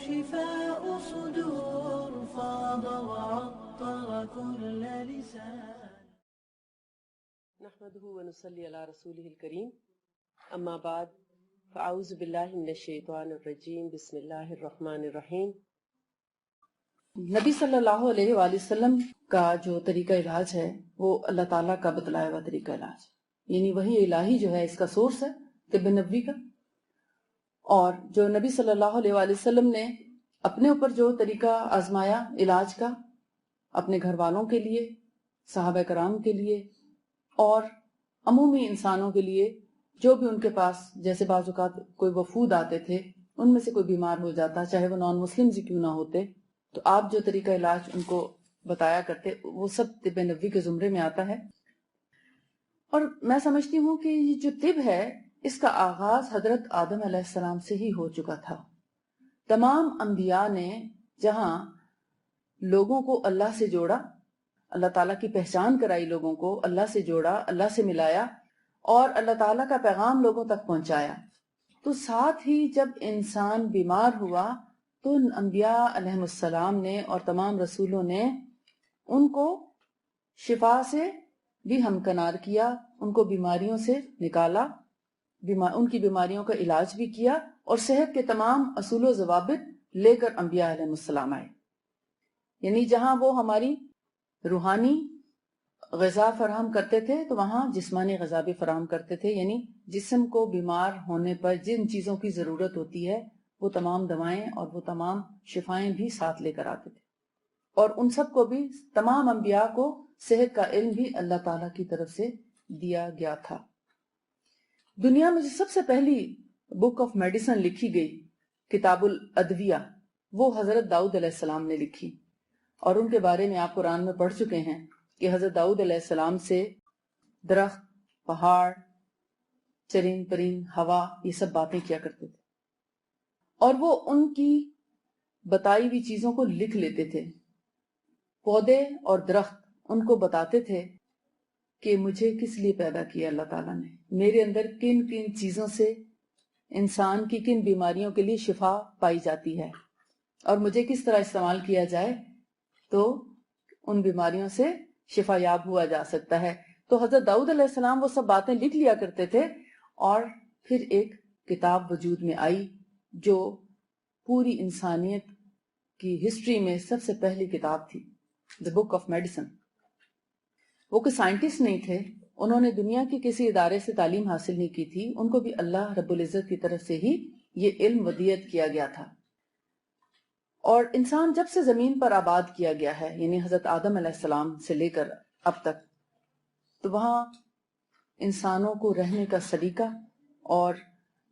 شفاء صدور فاض وعطر كل لسان. نحمده ونصلي على رسوله الكريم اما بعد فاعوذ باللہ من الشیطان الرجیم بسم اللہ الرحمن الرحیم. نبی صلی اللہ علیہ وآلہ وسلم کا جو طریقہ علاج ہے وہ اللہ تعالیٰ کا بتلایا ہوا طریقہ علاج، یعنی وہی الہی جو ہے اس کا سورس ہے طب نبوی کا. اور جو نبی صلی اللہ علیہ وآلہ وسلم نے اپنے اوپر جو طریقہ آزمایا علاج کا، اپنے گھر والوں کے لیے، صحابہ کرام کے لیے اور عمومی انسانوں کے لیے جو بھی ان کے پاس، جیسے بعض اوقات کوئی وفود آتے تھے، ان میں سے کوئی بیمار ہو جاتا چاہے وہ نان مسلم ہی کیوں نہ ہوتے، تو آپ جو طریقہ علاج ان کو بتایا کرتے وہ سب طب نبوی کے زمرے میں آتا ہے. اور میں سمجھتی ہوں کہ یہ جو طب ہے اس کا آغاز حضرت آدم علیہ السلام سے ہی ہو چکا تھا. تمام انبیاء نے جہاں لوگوں کو اللہ سے جوڑا، اللہ تعالیٰ کی پہچان کرائی، لوگوں کو اللہ سے جوڑا، اللہ سے ملایا اور اللہ تعالیٰ کا پیغام لوگوں تک پہنچایا، تو ساتھ ہی جب انسان بیمار ہوا تو انبیاء علیہ السلام نے اور تمام رسولوں نے ان کو شفا سے بھی ہمکنار کیا، ان کو بیماریوں سے نکالا، ان کی بیماریوں کا علاج بھی کیا اور صحت کے تمام اصول و ضوابط لے کر انبیاء علیہ السلام آئے. یعنی جہاں وہ ہماری روحانی غذا فراہم کرتے تھے تو وہاں جسمانی غذا بھی فراہم کرتے تھے، یعنی جسم کو بیمار ہونے پر جن چیزوں کی ضرورت ہوتی ہے وہ تمام دوائیں اور وہ تمام شفائیں بھی ساتھ لے کر آتے تھے. اور ان سب کو بھی، تمام انبیاء کو صحت کا علم بھی اللہ تعالیٰ کی طرف سے دیا گیا تھا. دنیا میں جو سب سے پہلی بک آف میڈیسن لکھی گئی، کتاب الادویہ، وہ حضرت داؤد علیہ السلام نے لکھی. اور ان کے بارے میں آپ قرآن میں پڑھ چکے ہیں کہ حضرت داؤد علیہ السلام سے درخت، پہاڑ، چرند پرند، ہوا، یہ سب باتیں کیا کرتے تھے اور وہ ان کی بتائی ہوئی چیزوں کو لکھ لیتے تھے. پودے اور درخت ان کو بتاتے تھے کہ مجھے کس لیے پیدا کیا اللہ تعالیٰ نے، میرے اندر کن کن چیزوں سے انسان کی کن بیماریوں کے لیے شفا پائی جاتی ہے اور مجھے کس طرح استعمال کیا جائے تو ان بیماریوں سے شفا یاب ہوا جا سکتا ہے. تو حضرت داؤد علیہ السلام وہ سب باتیں لکھ لیا کرتے تھے اور پھر ایک کتاب وجود میں آئی جو پوری انسانیت کی ہسٹری میں سب سے پہلی کتاب تھی، The Book of Medicine. وہ کوئی سائنٹسٹ نہیں تھے، انہوں نے دنیا کی کسی ادارے سے تعلیم حاصل نہیں کی تھی، ان کو بھی اللہ رب العزت کی طرف سے ہی یہ علم ودیت کیا گیا تھا. اور انسان جب سے زمین پر آباد کیا گیا ہے، یعنی حضرت آدم علیہ السلام سے لے کر اب تک، تو وہاں انسانوں کو رہنے کا سلیقہ اور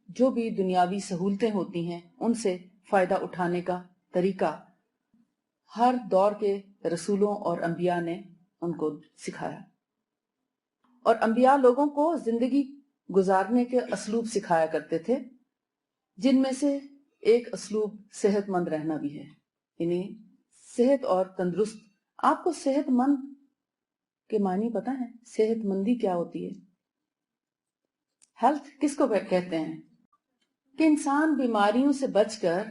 جو بھی دنیاوی سہولتیں ہوتی ہیں ان سے فائدہ اٹھانے کا طریقہ ہر دور کے رسولوں اور انبیاء نے ان کو سکھایا. اور انبیاء لوگوں کو زندگی گزارنے کے اسلوب سکھایا کرتے تھے، جن میں سے ایک اسلوب صحت مند رہنا بھی ہے، یعنی صحت اور تندرست. آپ کو صحت مند کے معنی پتہ ہے؟ صحت مندی کیا ہوتی ہے؟ ہیلتھ کس کو کہتے ہیں؟ کہ انسان بیماریوں سے بچ کر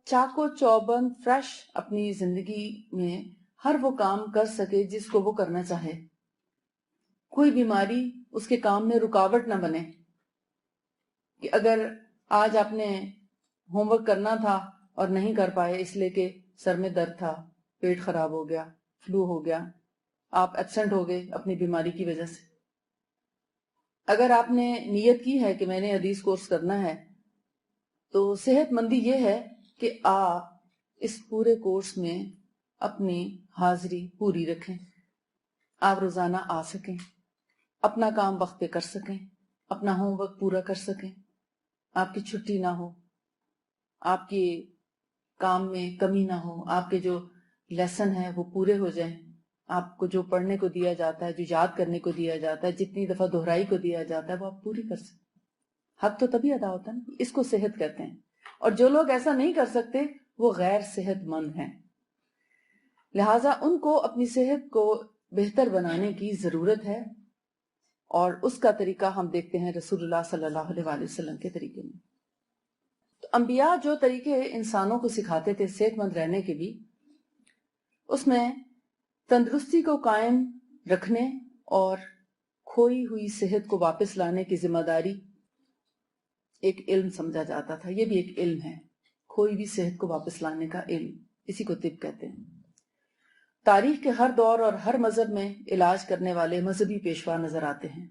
چاق و چوبند فریش اپنی زندگی میں ہر وہ کام کر سکے جس کو وہ کرنا چاہے. کوئی بیماری اس کے کام میں رکاوٹ نہ بنے کہ اگر آج آپ نے ہوم ورک کرنا تھا اور نہیں کر پائے اس لیے کہ سر میں درد تھا، پیٹ خراب ہو گیا، فلو ہو گیا، آپ ایبسنٹ ہو گئے اپنی بیماری کی وجہ سے. اگر آپ نے نیت کی ہے کہ میں نے حدیث کورس کرنا ہے تو صحت مندی یہ ہے کہ آپ اس پورے کورس میں اپنی حاضری پوری رکھیں، آپ روزانہ آ سکیں، اپنا کام وقت پہ کر سکیں، اپنا ہوم ورک پورا کر سکیں، آپ کی چھٹی نہ ہو، آپ کی کام میں کمی نہ ہو، آپ کے جو لیسن ہیں وہ پورے ہو جائیں، آپ کو جو پڑھنے کو دیا جاتا ہے، جو یاد کرنے کو دیا جاتا ہے، جتنی دفعہ دہرائی کو دیا جاتا ہے وہ آپ پوری کر سکیں. حق تو تبھی ادا ہوتا ہے نا، اس کو صحت کہتے ہیں. اور جو لوگ ایسا نہیں کر سکتے وہ غیر صحت مند ہیں. لہٰذا ان کو اپنی صحت کو بہتر بنانے کی ضرورت ہے اور اس کا طریقہ ہم دیکھتے ہیں رسول اللہ صلی اللہ علیہ وآلہ وسلم کے طریقے میں. تو انبیاء جو طریقے انسانوں کو سکھاتے تھے صحت مند رہنے کے بھی، اس میں تندرستی کو قائم رکھنے اور کھوئی ہوئی صحت کو واپس لانے کی ذمہ داری ایک علم سمجھا جاتا تھا. یہ بھی ایک علم ہے، کھوئی ہوئی صحت کو واپس لانے کا علم، اسی کو طب کہتے ہیں. تاریخ کے ہر دور اور ہر مذہب میں علاج کرنے والے مذہبی پیشوا نظر آتے ہیں،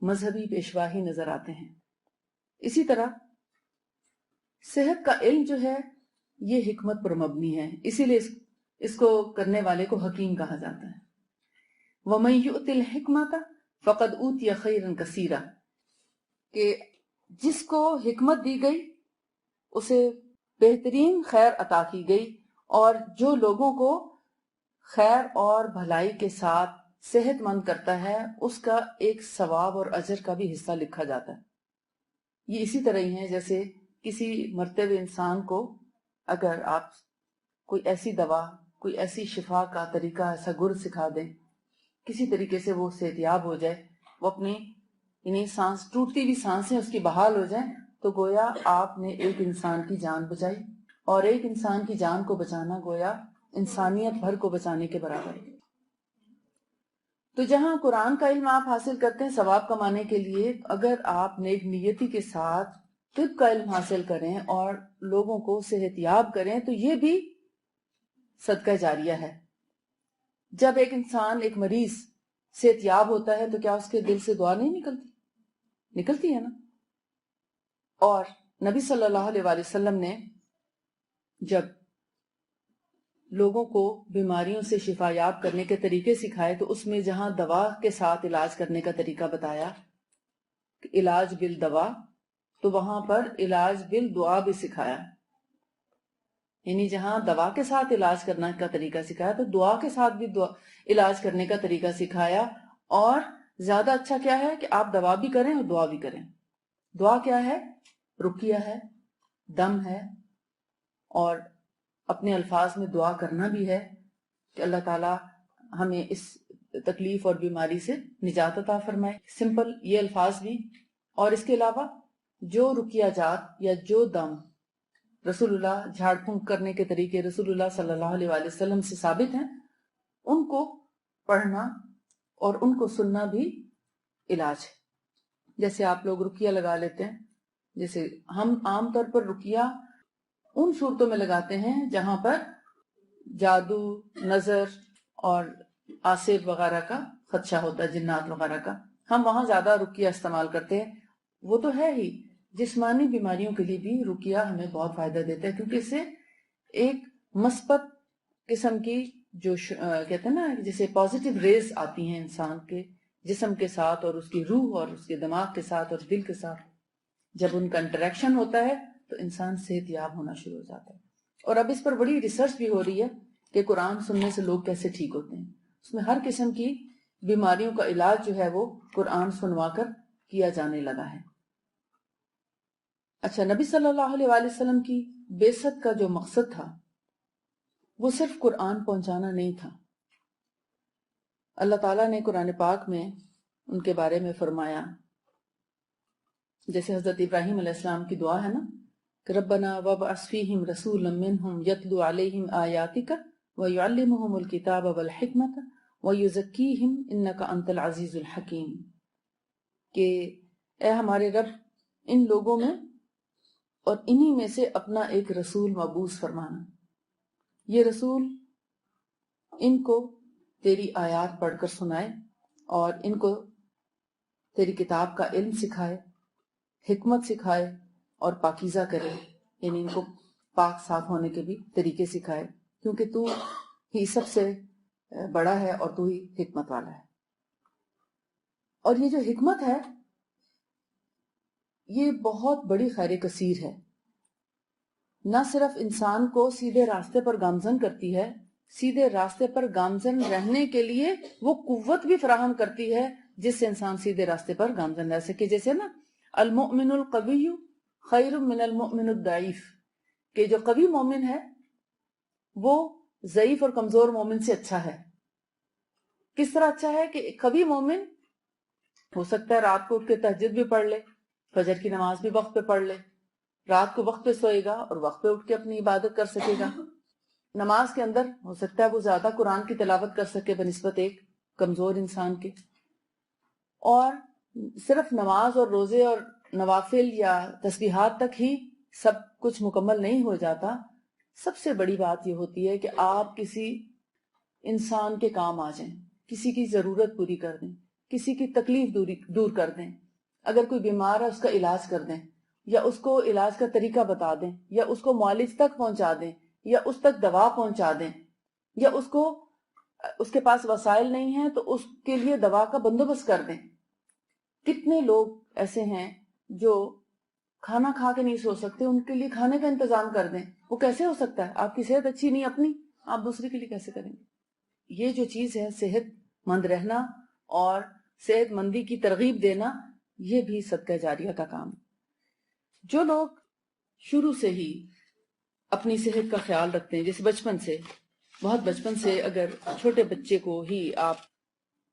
مذہبی پیشوا ہی نظر آتے ہیں. اسی طرح صحت کا علم جو ہے یہ حکمت پر مبنی ہے، اسی لیے اس کو کرنے والے کو حکیم کہا جاتا ہے. وَمَن يُؤْتِ الْحِكْمَةَ فَقَدْ أُوتِيَ خَيْرًا كَثِيرًا، کہ جس کو حکمت دی گئی اسے بہترین خیر عطا کی گئی، اور جو لوگوں کو خیر اور بھلائی کے ساتھ صحت مند کرتا ہے اس کا ایک ثواب اور اجر کا بھی حصہ لکھا جاتا ہے. یہ اسی طرح ہی ہے جیسے کسی مرتے ہوئے انسان کو اگر آپ کوئی ایسی دوا، کوئی ایسی شفا کا طریقہ، ایسا گر سکھا دیں، کسی طریقے سے وہ صحت یاب ہو جائے، وہ اپنی یعنی سانس ٹوٹتی ہوئی سانسیں اس کی بحال ہو جائیں، تو گویا آپ نے ایک انسان کی جان بچائی، اور ایک انسان کی جان کو بچانا گویا انسانیت بھر کو بچانے کے برابر ہے. تو جہاں قرآن کا علم آپ حاصل کرتے ہیں ثواب کمانے کے لیے، اگر آپ نیک نیتی کے ساتھ طب کا علم حاصل کریں اور لوگوں کو صحت یاب کریں تو یہ بھی صدقہ جاریہ ہے. جب ایک انسان، ایک مریض صحت یاب ہوتا ہے تو کیا اس کے دل سے دعا نہیں نکلتی ہے نا؟ اور نبی صلی اللہ علیہ وآلہ وسلم نے جب لوگوں کو بیماریوں سے شفا یاب کرنے کے طریقے سکھائے تو اس میں جہاں دوا کے ساتھ علاج کرنے کا طریقہ بتایا، علاج بالدوا، تو وہاں پر علاج بالدعا بھی سکھایا. یعنی جہاں دوا کے ساتھ علاج کرنے کا طریقہ سکھایا تو دعا کے ساتھ بھی علاج کرنے کا طریقہ سکھایا. اور زیادہ اچھا کیا ہے کہ آپ دوا بھی کریں اور دعا بھی کریں. دعا کیا ہے؟ رقیہ ہے، دم ہے، اور اپنے الفاظ میں دعا کرنا بھی ہے کہ اللہ تعالیٰ ہمیں اس تکلیف اور بیماری سے نجات عطا فرمائے. سمپل یہ الفاظ بھی. اور اس کے علاوہ جو رقیہ جات یا جو دم رسول اللہ جھاڑ پھونک کرنے کے طریقے رسول اللہ صلی اللہ علیہ وآلہ وسلم سے ثابت ہیں، ان کو پڑھنا اور ان کو سننا بھی علاج ہے. جیسے آپ لوگ رقیہ لگا لیتے ہیں، جیسے ہم عام طور پر رقیہ ان صورتوں میں لگاتے ہیں جہاں پر جادو، نظر اور آصف وغیرہ کا خدشہ ہوتا ہے، جنات وغیرہ کا، ہم وہاں زیادہ رقیہ استعمال کرتے ہیں. وہ تو ہے ہی، جسمانی بیماریوں کے لیے بھی رقیہ ہمیں بہت فائدہ دیتا ہے، کیونکہ اس سے ایک مثبت قسم کی جو کہتے ہیں نا جسے پازیٹیو ریز آتی ہیں انسان کے جسم کے ساتھ اور اس کی روح اور اس کے دماغ کے ساتھ اور دل کے ساتھ، جب ان کا انٹریکشن ہوتا ہے تو انسان صحت یاب ہونا شروع ہو جاتا ہے. اور اب اس پر بڑی ریسرچ بھی ہو رہی ہے کہ قرآن سننے سے لوگ کیسے ٹھیک ہوتے ہیں. اس میں ہر قسم کی بیماریوں کا علاج جو ہے وہ قرآن سنوا کر کیا جانے لگا ہے. اچھا، نبی صلی اللہ علیہ وآلہ وسلم کی بعثت کا جو مقصد تھا وہ صرف قرآن پہنچانا نہیں تھا. اللہ تعالیٰ نے قرآن پاک میں ان کے بارے میں فرمایا، جیسے حضرت ابراہیم علیہ السلام کی دعا ہے نا کہ ربنا وابعث فیہم رسولا منہم یتلو علیہم آیاتک ویعلمہم الکتاب والحکمت ویزکیہم انک انت العزیز الحکیم، کہ اے ہمارے رب ان لوگوں میں اور انہی میں سے اپنا ایک رسول مبعوث فرمانا، یہ رسول ان کو تیری آیات پڑھ کر سنائے اور ان کو تیری کتاب کا علم سکھائے، حکمت سکھائے اور پاکیزہ کرے، یعنی ان کو پاک صاف ہونے کے بھی طریقے سکھائے، کیونکہ تو ہی سب سے بڑا ہے اور تو ہی حکمت والا ہے. اور یہ جو حکمت ہے یہ بہت بڑی خیر کثیر ہے، نہ صرف انسان کو سیدھے راستے پر گامزن کرتی ہے، سیدھے راستے پر گامزن رہنے کے لیے وہ قوت بھی فراہم کرتی ہے جس سے انسان سیدھے راستے پر گامزن رہ سکے. جیسے نا المؤمن القوی خیر من المؤمن الضعیف، کہ جو قوی مومن ہے وہ ضعیف اور کمزور مومن سے اچھا ہے. کس طرح اچھا ہے کہ قوی مومن ہو سکتا ہے رات کو اٹھ کے تہجد بھی پڑھ لے، فجر کی نماز بھی وقت پہ پڑھ لے، رات کو وقت پہ سوئے گا اور وقت پہ اٹھ کے اپنی عبادت کر سکے گا. نماز کے اندر ہو سکتا ہے وہ زیادہ قرآن کی تلاوت کر سکے بنسبت ایک کمزور انسان کے. اور صرف نماز اور روزے اور نوافل یا تسبیحات تک ہی سب کچھ مکمل نہیں ہو جاتا. سب سے بڑی بات یہ ہوتی ہے کہ آپ کسی انسان کے کام آ جائیں، کسی کی ضرورت پوری کر دیں، کسی کی تکلیف دور کر دیں. اگر کوئی بیمار ہے اس کا علاج کر دیں، یا اس کو علاج کا طریقہ بتا دیں، یا اس کو معالج تک پہنچا دیں، یا اس تک دوا پہنچا دیں، یا اس کے پاس وسائل نہیں ہیں تو اس کے لیے دوا کا بندوبست کر دیں. کتنے لوگ ایسے ہیں جو کھانا کھا کے نہیں سو سکتے، ان کے لیے کھانے کا انتظام کر دیں. وہ کیسے ہو سکتا ہے؟ آپ کی صحت اچھی نہیں اپنی، آپ دوسرے کے لیے کیسے کریں گے؟ یہ جو چیز ہے صحت مند رہنا اور صحت مندی کی ترغیب دینا، یہ بھی صدقہ جاریہ کا کام. جو لوگ شروع سے ہی اپنی صحت کا خیال رکھتے ہیں، جیسے بہت بچپن سے اگر چھوٹے بچے کو ہی آپ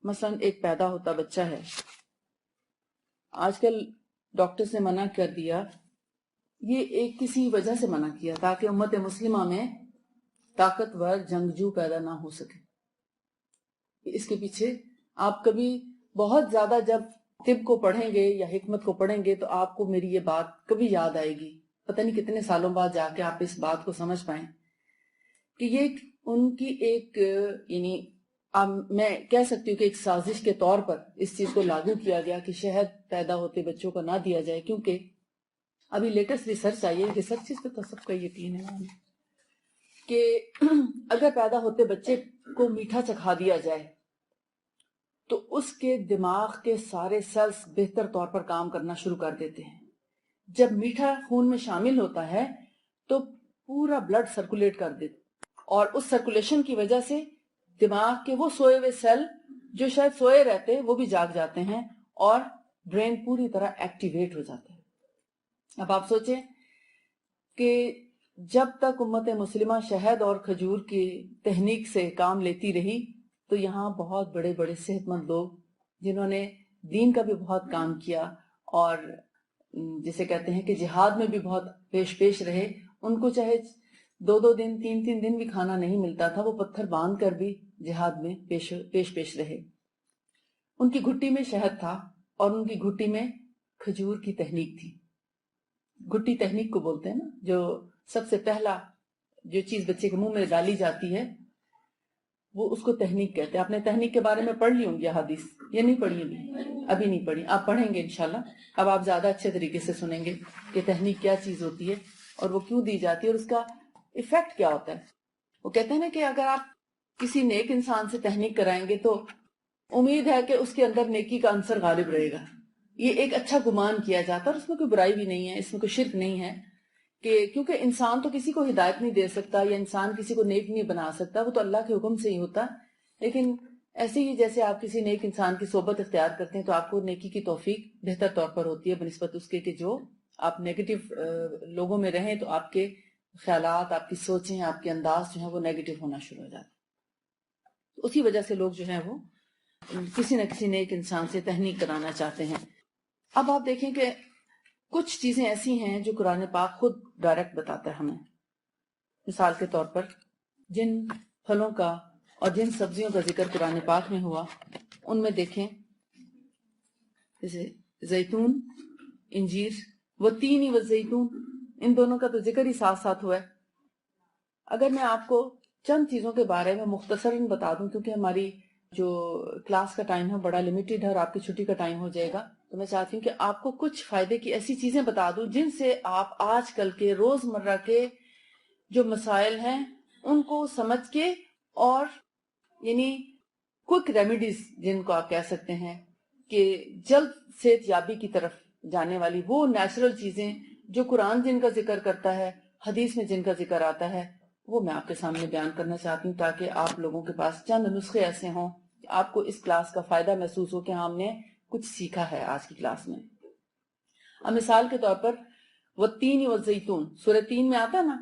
مثلا ایک پیدا ہوتا بچہ ہے، آج کل ڈاکٹرز نے منع کر دیا، یہ ایک کسی وجہ سے منع کیا تاکہ امت مسلمہ میں طاقتور جنگجو پیدا نہ ہو سکے. اس کے پیچھے آپ کبھی بہت زیادہ جب طب کو پڑھیں گے یا حکمت کو پڑھیں گے تو آپ کو میری یہ بات کبھی یاد آئے گی. پتہ نہیں کتنے سالوں بعد جا کے آپ اس بات کو سمجھ پائیں کہ یہ ان کی ایک یعنی میں کہہ سکتی ہوں کہ ایک سازش کے طور پر اس چیز کو لاگو کیا گیا کہ شہد پیدا ہوتے بچوں کو نہ دیا جائے. کیونکہ ابھی لیٹسٹ ریسرچ آئی ہے، ریسرچ پہ تو سب کا یقین ہے کہ اگر پیدا ہوتے بچے کو میٹھا چکھا دیا جائے تو اس کے دماغ کے سارے سیلز بہتر طور پر کام کرنا شروع کر دیتے ہیں. جب میٹھا خون میں شامل ہوتا ہے تو پورا بلڈ سرکولیٹ کر دیتے، اور اس سرکولیشن کی وجہ سے دماغ کے وہ سوئے ہوئے سیل جو شاید سوئے رہتے وہ بھی جاگ جاتے ہیں اور برین پوری طرح ایکٹیویٹ ہو جاتا ہے. اب آپ سوچیں کہ جب تک امت مسلمہ شہد اور کھجور کی تحنیک سے کام لیتی رہی تو یہاں بہت بڑے بڑے صحت مند لوگ جنہوں نے دین کا بھی بہت کام کیا اور جسے کہتے ہیں کہ جہاد میں بھی بہت پیش رہے، ان کو چاہے 2 دن 3 دن بھی کھانا نہیں ملتا تھا، وہ پتھر باندھ کر بھی جہاد میں پیش رہے. ان کی گھٹی میں شہد تھا اور ان کی گھٹی میں کھجور کی تحنیک تھی. گھٹی تحنیک کو بولتے ہیں نا، جو سب سے پہلا جو چیز بچے کے منہ میں ڈالی جاتی ہے وہ اس کو تحنیک کہتے ہیں. آپ نے تحنیک کے بارے میں پڑھ لی ہوں گی حدیث، یہ نہیں پڑھی ابھی نہیں پڑھی، آپ پڑھیں گے انشاءاللہ. اب آپ زیادہ اچھے طریقے سے سنیں گے کہ تحنیک کیا چیز ہوتی ہے اور وہ کیوں دی جاتی ہے اور اس کا ایفیکٹ کیا ہوتا ہے. وہ کہتے ہیں نا کہ اگر آپ کسی نیک انسان سے تحنیک کرائیں گے تو امید ہے کہ اس کے اندر نیکی کا عنصر غالب رہے گا. یہ ایک اچھا گمان کیا جاتا ہے اور اس میں کوئی برائی بھی نہیں ہے، اس میں کوئی شرک نہیں ہے کہ کیونکہ انسان تو کسی کو ہدایت نہیں دے سکتا یا انسان کسی کو نیک نہیں بنا سکتا، وہ تو اللہ کے حکم سے ہی ہوتا. لیکن ایسے ہی جیسے آپ کسی نیک انسان کی صحبت اختیار کرتے ہیں تو آپ کو نیکی کی توفیق بہتر طور پر ہوتی ہے بنسبت اس کے کہ جو آپ نیگیٹو لوگوں میں رہیں تو آپ کے خیالات، آپ کی سوچیں، آپ کے انداز جو ہیں وہ نیگیٹو ہونا شروع ہو جاتے. اسی وجہ سے لوگ جو ہیں وہ کسی نہ کسی نیک انسان سے تحنیک کرانا چاہتے ہیں. اب آپ دیکھیں کہ کچھ چیزیں ایسی ہیں جو قرآن پاک خود ڈائریکٹ بتاتا ہے ہمیں. مثال کے طور پر جن پھلوں کا اور جن سبزیوں کا ذکر قرآن پاک میں ہوا ان میں دیکھیں جیسے زیتون، انجیر، وہ تین ہی والزیتون، ان دونوں کا تو ذکر ہی ساتھ ساتھ ہوا ہے. اگر میں آپ کو چند چیزوں کے بارے میں مختصراً بتا دوں کیونکہ ہماری جو کلاس کا ٹائم ہے بڑا لمیٹڈ ہے اور آپ کی چھٹی کا ٹائم ہو جائے گا، تو میں چاہتی ہوں کہ آپ کو کچھ فائدے کی ایسی چیزیں بتا دوں جن سے آپ آج کل کے روزمرہ کے جو مسائل ہیں ان کو سمجھ کے اور یعنی کوئک ریمیڈیز جن کو آپ کہہ سکتے ہیں کہ جلد صحت یابی کی طرف جانے والی وہ نیچرل چیزیں جو قرآن جن کا ذکر کرتا ہے، حدیث میں جن کا ذکر آتا ہے، وہ میں آپ کے سامنے بیان کرنا چاہتی ہوں تاکہ آپ لوگوں کے پاس چند نسخے ایسے ہوں کہ آپ کو اس کلاس کا فائدہ محسوس ہو کہ ہم نے کچھ سیکھا ہے آج کی کلاس میں. اب مثال کے طور پر والتین والزیتون، سورہ 3 میں آتا ہے نا،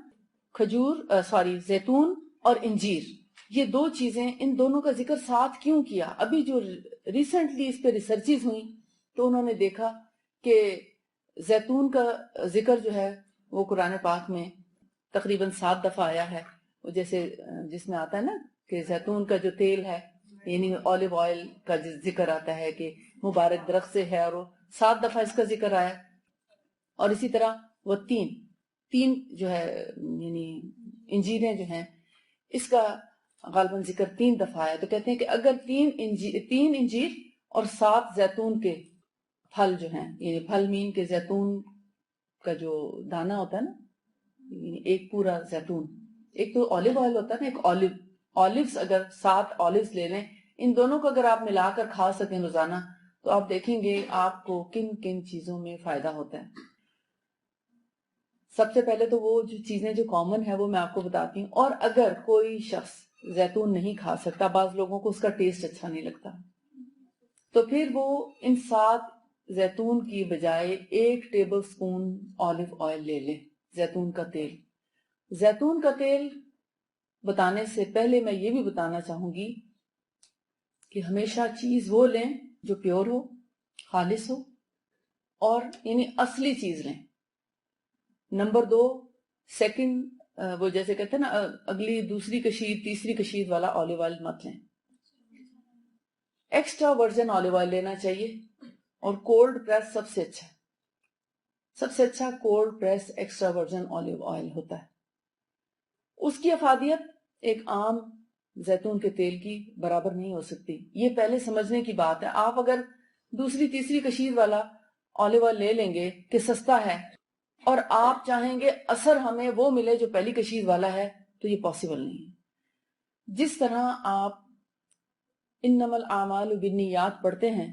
زیتون اور انجیر، یہ دو چیزیں، ان دونوں کا ذکر ساتھ کیوں کیا؟ ابھی جو ریسنٹلی اس پہ ریسرچز ہوئیں تو انہوں نے دیکھا کہ زیتون کا ذکر جو ہے وہ قرآن پاک میں تقریباً 7 دفعہ آیا ہے. وہ جیسے جس میں آتا ہے نا کہ زیتون کا جو تیل ہے یعنی اولیو آئل کا ذکر آتا ہے کہ مبارک درخت سے ہے، اور وہ 7 دفعہ اس کا ذکر آیا. اور اسی طرح وہ تین جو ہے یعنی انجیلیں جو ہیں اس کا غالباً ذکر 3 دفعہ ہے. تو کہتے ہیں کہ اگر 3 انجیل اور 7 زیتون کے پھل جو ہیں، یعنی پھل مین کے زیتون کا جو دانہ ہوتا ہے نا، یعنی ایک پورا زیتون، ایک تو اولیو آئل ہوتا ہے نا، ایک اولیوز، اگر 7 اولیوز لے لیں، ان دونوں کو اگر آپ ملا کر کھا سکیں روزانہ تو آپ دیکھیں گے آپ کو کن کن چیزوں میں فائدہ ہوتا ہے. سب سے پہلے تو وہ جو چیزیں جو کامن ہے وہ میں آپ کو بتاتی ہوں. اور اگر کوئی شخص زیتون نہیں کھا سکتا، بعض لوگوں کو اس کا ٹیسٹ اچھا نہیں لگتا، تو پھر وہ ان 7 زیتون کی بجائے 1 ٹیبل سپون اولیو آئل لے لیں، زیتون کا تیل. زیتون کا تیل بتانے سے پہلے میں یہ بھی بتانا چاہوں گی کہ ہمیشہ چیز وہ لیں جو پیور ہو، خالص ہو، اور یعنی اصلی چیز لیں. نمبر 2، سیکنڈ وہ جیسے کہتے ہیں نا اگلی دوسری کشید تیسری کشید والا اولیو آئل مت لیں. ایکسٹرا ورجن اولیو آئل لینا چاہیے. اور کولڈ پریس سب سے اچھا cold press extra virgin olive oil ہوتا ہے. اس کی افادیت ایک عام زیتون کے تیل کی برابر نہیں ہو سکتی. یہ پہلے سمجھنے کی بات ہے. آپ اگر دوسری تیسری کشید والا اولیو آئل لے لیں گے کہ سستا ہے، اور آپ چاہیں گے اثر ہمیں وہ ملے جو پہلی کشید والا ہے، تو یہ پاسبل نہیں ہے. جس طرح آپ انما الاعمال بالنیات پڑھتے ہیں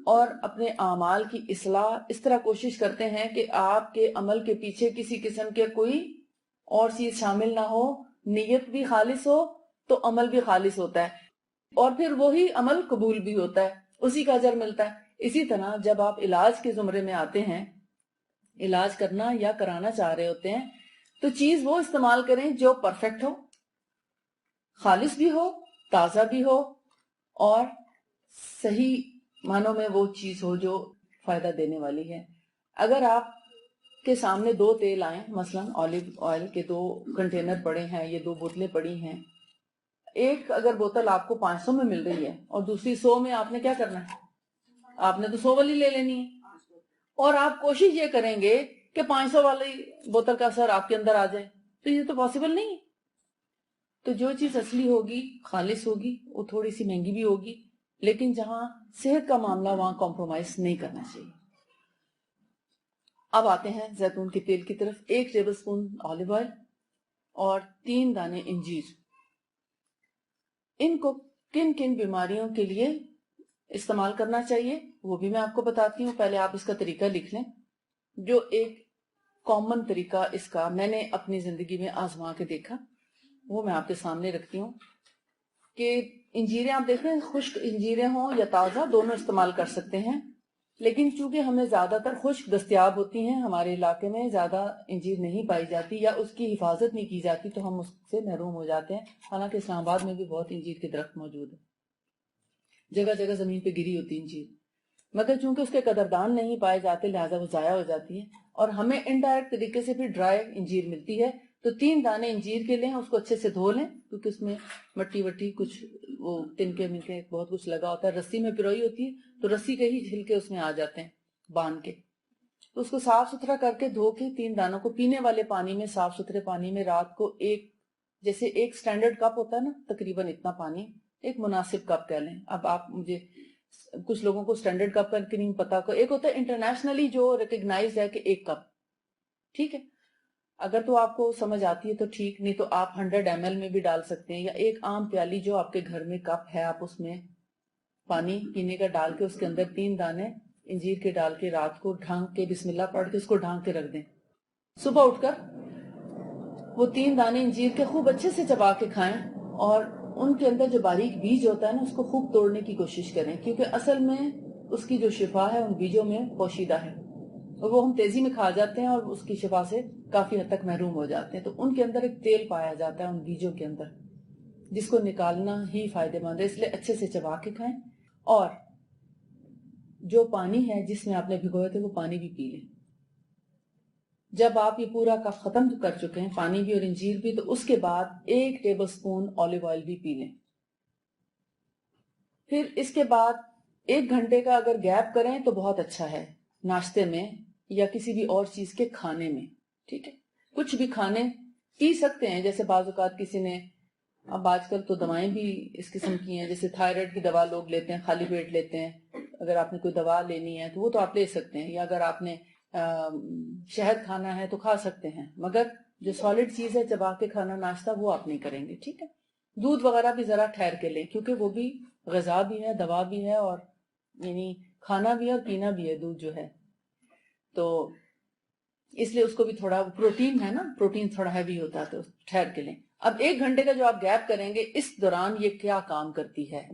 اور اپنے اعمال کی اصلاح اس طرح کوشش کرتے ہیں کہ آپ کے عمل کے پیچھے کسی قسم کے کوئی اور چیز شامل نہ ہو، نیت بھی خالص ہو تو عمل بھی خالص ہوتا ہے، اور پھر وہی عمل قبول بھی ہوتا ہے، اسی کا اجر ملتا ہے. اسی طرح جب آپ علاج کے زمرے میں آتے ہیں، علاج کرنا یا کرانا چاہ رہے ہوتے ہیں، تو چیز وہ استعمال کریں جو پرفیکٹ ہو، خالص بھی ہو، تازہ بھی ہو، اور صحیح معنوں میں وہ چیز ہو جو فائدہ دینے والی ہے. اگر آپ کے سامنے 2 تیل آئیں، مثلا اولیو آئل کے 2 کنٹینر پڑے ہیں، یہ 2 بوتلیں پڑی ہیں، ایک اگر بوتل آپ کو 500 میں مل رہی ہے اور دوسری 100 میں، آپ نے کیا کرنا ہے؟ آپ نے تو 100 والی لے لینی ہے. اور آپ کوشش یہ کریں گے کہ 500 والی بوتل کا اثر آپ کے اندر آ جائے، تو یہ تو پاسبل نہیں ہے. تو جو چیز اصلی ہوگی، خالص ہوگی، وہ تھوڑی سی مہنگی بھی ہوگی، لیکن جہاں صحت کا معاملہ وہاں کمپرومائز نہیں کرنا چاہیے. اب آتے ہیں زیتون کے تیل کی طرف. 1 ٹیبل سپون اولیو آئل اور 3 دانے انجیر. ان کو کن کن بیماریوں کے لیے استعمال کرنا چاہیے وہ بھی میں آپ کو بتاتی ہوں. پہلے آپ اس کا طریقہ لکھ لیں. جو ایک کامن طریقہ اس کا میں نے اپنی زندگی میں آزما کے دیکھا، وہ میں آپ کے سامنے رکھتی ہوں. کہ انجیریں آپ دیکھ رہے ہیں، خشک انجیریں ہوں یا تازہ، دونوں استعمال کر سکتے ہیں. لیکن چونکہ ہمیں زیادہ تر خشک دستیاب ہوتی ہیں، ہمارے علاقے میں زیادہ انجیر نہیں پائی جاتی یا اس کی حفاظت نہیں کی جاتی، تو ہم اس سے محروم ہو جاتے ہیں. حالانکہ اسلام آباد میں بھی بہت انجیر کے درخت موجود ہیں، جگہ جگہ زمین پہ گری ہوتی انجیر، مگر چونکہ اس کے قدردان نہیں پائے جاتے لہٰذا وہ ضائع ہو جاتی ہیں، اور ہمیں انڈائریکٹ طریقے سے پھر ڈرائی انجیر ملتی ہے. تو 3 دانے انجیر کے لیں، اس کو اچھے سے دھو لیں، کیونکہ اس میں مٹی وٹی کچھ وہ تنکے منکے بہت کچھ لگا ہوتا ہے. رسی میں پروئی ہوتی ہے تو رسی کے ہی چھلکے اس میں آ جاتے ہیں باندھ کے. تو اس کو صاف ستھرا کر کے دھو کے 3 دانوں کو پینے والے پانی میں، صاف ستھرے پانی میں رات کو جیسے ایک سٹینڈرڈ کپ ہوتا ہے نا، تقریباً اتنا پانی، ایک مناسب کپ کہہ لیں. اب آپ مجھے کچھ لوگوں کو سٹینڈرڈ کپ کا نہیں پتا، ایک ہوتا ہے انٹرنیشنلی جو ریکگنائز ہے کہ 1 کپ، ٹھیک ہے. اگر تو آپ کو سمجھ آتی ہے تو ٹھیک، نہیں تو آپ 100 ml میں بھی ڈال سکتے ہیں، یا ایک عام پیالی جو آپ کے گھر میں کپ ہے، آپ اس میں پانی پینے کا ڈال کے اس کے اندر 3 دانے انجیر کے ڈال کے رات کو ڈھانک کے بسم اللہ پڑھ کے اس کو ڈھانک کے رکھ دیں. صبح اٹھ کر وہ 3 دانے انجیر کے خوب اچھے سے چبا کے کھائیں، اور ان کے اندر جو باریک بیج ہوتا ہے نا اس کو خوب توڑنے کی کوشش کریں، کیونکہ اصل میں اس کی جو شفا ہے ان بیجوں میں پوشیدہ ہے، اور وہ ہم تیزی میں کھا جاتے ہیں اور اس کی شفا سے کافی حد تک محروم ہو جاتے ہیں. تو ان کے اندر ایک تیل پایا جاتا ہے ان بیجوں کے اندر، جس کو نکالنا ہی فائدہ مند ہے، اس لیے اچھے سے چبا کے کھائیں. اور جو پانی ہے جس میں آپ نے بھگوئے تھے وہ پانی بھی پی لیں. جب آپ یہ پورا کپ ختم کر چکے ہیں، پانی بھی اور انجیر بھی، تو اس کے بعد 1 ٹیبل سپون آلیو آئل بھی پی لیں. پھر اس کے بعد 1 گھنٹے کا اگر گیپ کریں تو بہت اچھا ہے، ناشتے میں یا کسی بھی اور چیز کے کھانے میں. ٹھیک ہے، کچھ بھی کھانے پی سکتے ہیں. جیسے بعض اوقات کسی نے، اب آج کل تو دوائیں بھی اس قسم کی ہیں، جیسے تھائرائیڈ کی دوا لوگ لیتے ہیں، خالی پیٹ لیتے ہیں. اگر آپ نے کوئی دوا لینی ہے تو وہ تو آپ لے سکتے ہیں، یا اگر آپ نے شہد کھانا ہے تو کھا سکتے ہیں، مگر جو سالڈ چیز ہے چبا کے کھانا ناشتہ وہ آپ نہیں کریں گے. ٹھیک ہے، دودھ وغیرہ بھی ذرا ٹھہر کے لیں، کیونکہ وہ بھی غذا بھی ہے، دوا بھی ہے، اور یعنی کھانا بھی ہے اور پینا بھی ہے دودھ جو ہے. تو اس لیے اس کو بھی تھوڑا پروٹین ہے نا، پروٹین تھوڑا ہیوی ہوتا ہے، تو ٹھہر کے لیں. اب 1 گھنٹے کا جو آپ گیپ کریں گے، اس دوران یہ کیا کام کرتی ہے.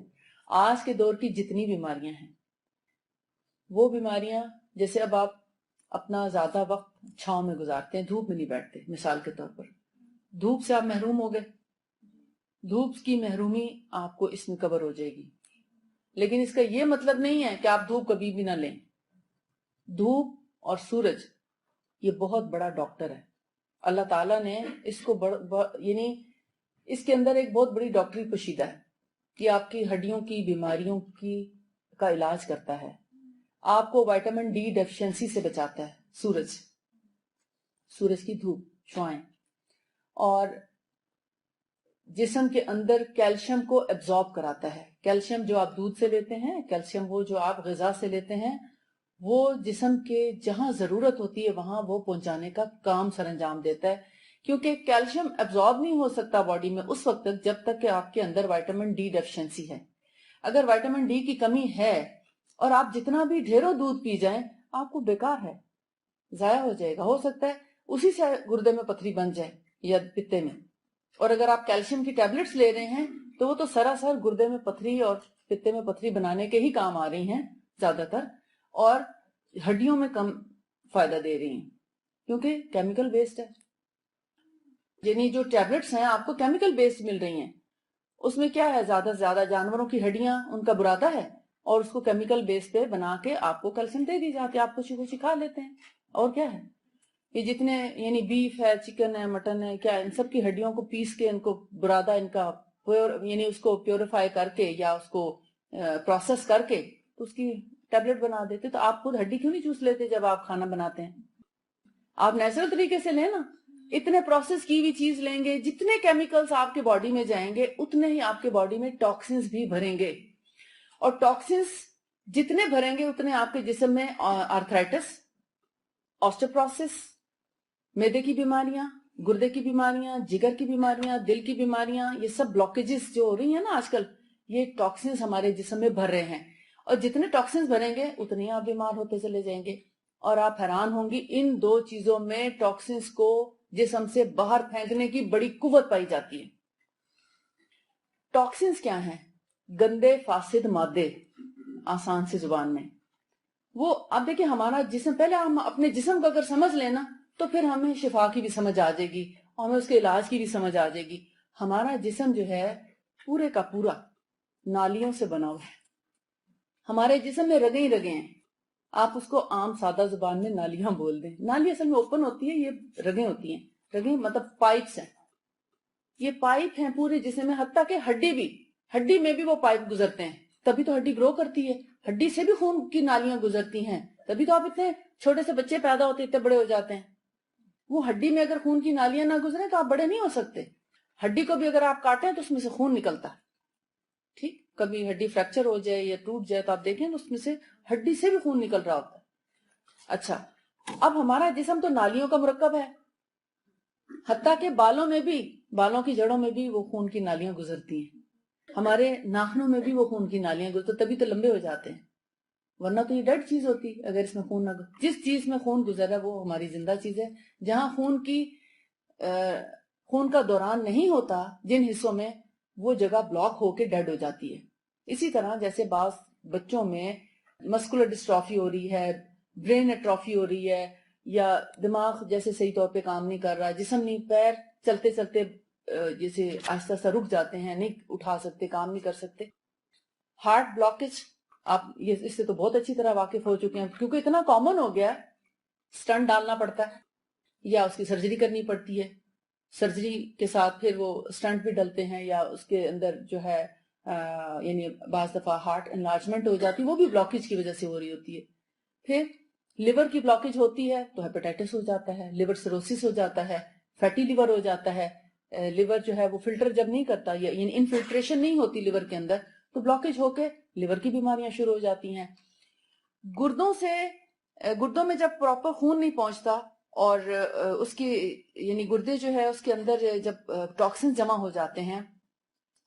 آج کے دور کی جتنی بیماریاں ہیں، وہ بیماریاں، جیسے اب آپ اپنا زیادہ وقت چھاؤں میں گزارتے ہیں، دھوپ میں نہیں بیٹھتے، مثال کے طور پر دھوپ سے آپ محروم ہو گئے، دھوپ کی محرومی آپ کو اس میں کور ہو جائے گی. لیکن اس کا یہ مطلب نہیں ہے کہ آپ دھوپ کبھی بھی نہ لیں. دھوپ اور سورج یہ بہت بڑا ڈاکٹر ہے. اللہ تعالیٰ نے اس کو یعنی اس کے اندر ایک بہت بڑی ڈاکٹری پوشیدہ ہے کہ آپ کی ہڈیوں کی بیماریوں کا علاج کرتا ہے. آپ کو وائٹامن ڈی ڈیفیشنسی سے بچاتا ہے سورج کی دھوپ، شعائیں. اور جسم کے اندر کیلشیم کو ایبزارب کراتا ہے. کیلشیم جو آپ دودھ سے لیتے ہیں، کیلشیم وہ جو آپ غذا سے لیتے ہیں، وہ جسم کے جہاں ضرورت ہوتی ہے وہاں وہ پہنچانے کا کام سر انجام دیتا ہے. کیونکہ کیلشیم ایبزارب نہیں ہو سکتا باڈی میں اس وقت تک جب تک کہ آپ کے اندر وائٹامن ڈی ڈیفیشنسی ہے. اگر وائٹامن ڈی کی کمی ہے اور آپ جتنا بھی ڈھیروں دودھ پی جائیں، آپ کو بیکار ہے، ضائع ہو جائے گا. ہو سکتا ہے اسی سے گردے میں پتھری بن جائے یا پتے میں. اور اگر آپ کیلشیم کی ٹیبلٹس لے رہے ہیں تو وہ تو سراسر گردے میں پتھری اور پتے میں پتھری بنانے کے ہی کام آ رہی ہیں زیادہ تر، اور ہڈیوں میں کم فائدہ دے رہی ہیں، کیونکہ کیمیکل بیسڈ ہے. یعنی جو ٹیبلٹس ہیں آپ کو کیمیکل بیسڈ مل رہی ہیں، اس میں کیا ہے، زیادہ سے زیادہ جانوروں کی ہڈیاں ان کا برادہ ہے، اور اس کو کیمیکل بیس پہ بنا کے آپ کو کیلشیم دے دی جاتی ہے، آپ خوشی خوشی کھا لیتے ہیں. اور کیا ہے، یہ جتنے یعنی بیف ہے، چکن ہے، مٹن ہے، کیا ان سب کی ہڈیوں کو پیس کے ان کو برادہ ان کا یعنی اس کو پیوریفائی کر کے یا اس کو پروسیس کر کے اس کی ٹیبلٹ بنا دیتے. تو آپ خود ہڈی کیوں نہیں چوس لیتے جب آپ کھانا بناتے ہیں؟ آپ نیچرل طریقے سے لیں نا. اتنے پروسیس کی ہوئی چیز لیں گے، جتنے کیمیکلز آپ کے باڈی میں جائیں گے اتنے ہی آپ کے باڈی میں ٹاکسنز بھی بھریں گے، اور ٹاکسنز جتنے بھریں گے اتنے آپ کے جسم میں آرتھرائٹس، آسٹوپروسس، معدے کی بیماریاں، گردے کی بیماریاں، جگر کی بیماریاں، دل کی بیماریاں، یہ سب بلاکیجز جو ہو رہی ہیں نا آج کل، یہ ٹاکسنز ہمارے جسم میں بھر رہے ہیں. اور جتنے ٹاکسنز بھریں گے اتنے آپ بیمار ہوتے چلے جائیں گے. اور آپ حیران ہوں گی، ان 2 چیزوں میں ٹاکسنز کو جسم سے باہر پھینکنے کی بڑی قوت پائی جاتی ہے. ٹاکسنز کیا ہیں؟ گندے فاسد مادے، آسان سے زبان میں. وہ اب دیکھیں ہمارا جسم، پہلے ہم اپنے جسم کو اگر سمجھ لینا تو پھر ہمیں شفا کی بھی سمجھ آ جائے گی اور ہمیں اس کے علاج کی بھی سمجھ آ جائے گی. ہمارا جسم جو ہے پورے کا پورا نالیوں سے بنا ہوا ہے. ہمارے جسم میں رگیں ہی رگیں ہیں. آپ اس کو عام سادہ زبان میں نالیاں بول دیں. نالی اصل میں اوپن ہوتی ہے، یہ رگیں ہوتی ہیں. رگیں مطلب پائپس ہیں. یہ پائپ ہیں پورے جسم میں، حتیٰ کہ ہڈی میں بھی وہ پائپ گزرتے ہیں، تبھی تو ہڈی گرو کرتی ہے. ہڈی سے بھی خون کی نالیاں گزرتی ہیں، تبھی تو آپ اتنے چھوٹے سے بچے پیدا ہوتے اتنے بڑے ہو جاتے ہیں. وہ ہڈی میں اگر خون کی نالیاں نہ گزریں تو آپ بڑے نہیں ہو سکتے. ہڈی کو بھی اگر آپ کاٹیں تو اس میں سے خون نکلتا ہے. ٹھیک، کبھی ہڈی فریکچر ہو جائے یا ٹوٹ جائے تو آپ دیکھیں تو اس میں سے ہڈی سے بھی خون نکل رہا ہوتا ہے. اچھا، اب ہمارا جسم تو نالیوں کا مرکب ہے، حتیٰ کہ بالوں کی جڑوں میں بھی وہ خون کی نالیاں گزرتی ہیں. ہمارے ناخنوں میں بھی وہ خون کی نالیاں گزرتی، تبھی تو لمبے ہو جاتے ہیں، ورنہ تو یہ ڈیڈ چیز ہوتی اگر اس میں خون نہ جس چیز میں خون گزر رہا ہے وہ ہماری زندہ چیز ہے. جہاں خون کا دوران نہیں ہوتا جن حصوں میں، وہ جگہ بلاک ہو کے ڈیڈ ہو جاتی ہے. اسی طرح جیسے بعض بچوں میں مسکولر ڈسٹرافی ہو رہی ہے، برین ایٹروفی ہو رہی ہے، یا دماغ جیسے صحیح طور پہ کام نہیں کر رہا، جسم نہیں، پیر چلتے چلتے جیسے آہستہ آہستہ رک جاتے ہیں، نہیں اٹھا سکتے، کام نہیں کر سکتے. ہارٹ بلاکیج، آپ اس سے تو بہت اچھی طرح واقف ہو چکے ہیں کیونکہ اتنا کامن ہو گیا ہے، سٹنٹ ڈالنا پڑتا ہے. یا اس کی سرجری کرنی پڑتی ہے. سرجری کے ساتھ پھر وہ اسٹنٹ بھی ڈلتے ہیں، یا اس کے اندر جو ہے یعنی بعض دفعہ ہارٹ انلارجمنٹ ہو جاتی ہے، وہ بھی بلاکیج کی وجہ سے ہو رہی ہوتی ہے. پھر لیور کی بلاکیج ہوتی ہے تو ہیپیٹائٹس ہو جاتا ہے، لیور سیروسس ہو جاتا ہے، فیٹی لیور ہو جاتا ہے. لیور جو ہے وہ فلٹر جب نہیں کرتا، یعنی انفلٹریشن نہیں ہوتی لیور کے اندر، تو بلاکیج ہو کے لیور کی بیماریاں شروع ہو جاتی ہیں. گردوں میں جب پراپر خون نہیں پہنچتا اور اس کی یعنی گردے جو ہے اس کے اندر جب ٹاکسن جمع ہو جاتے ہیں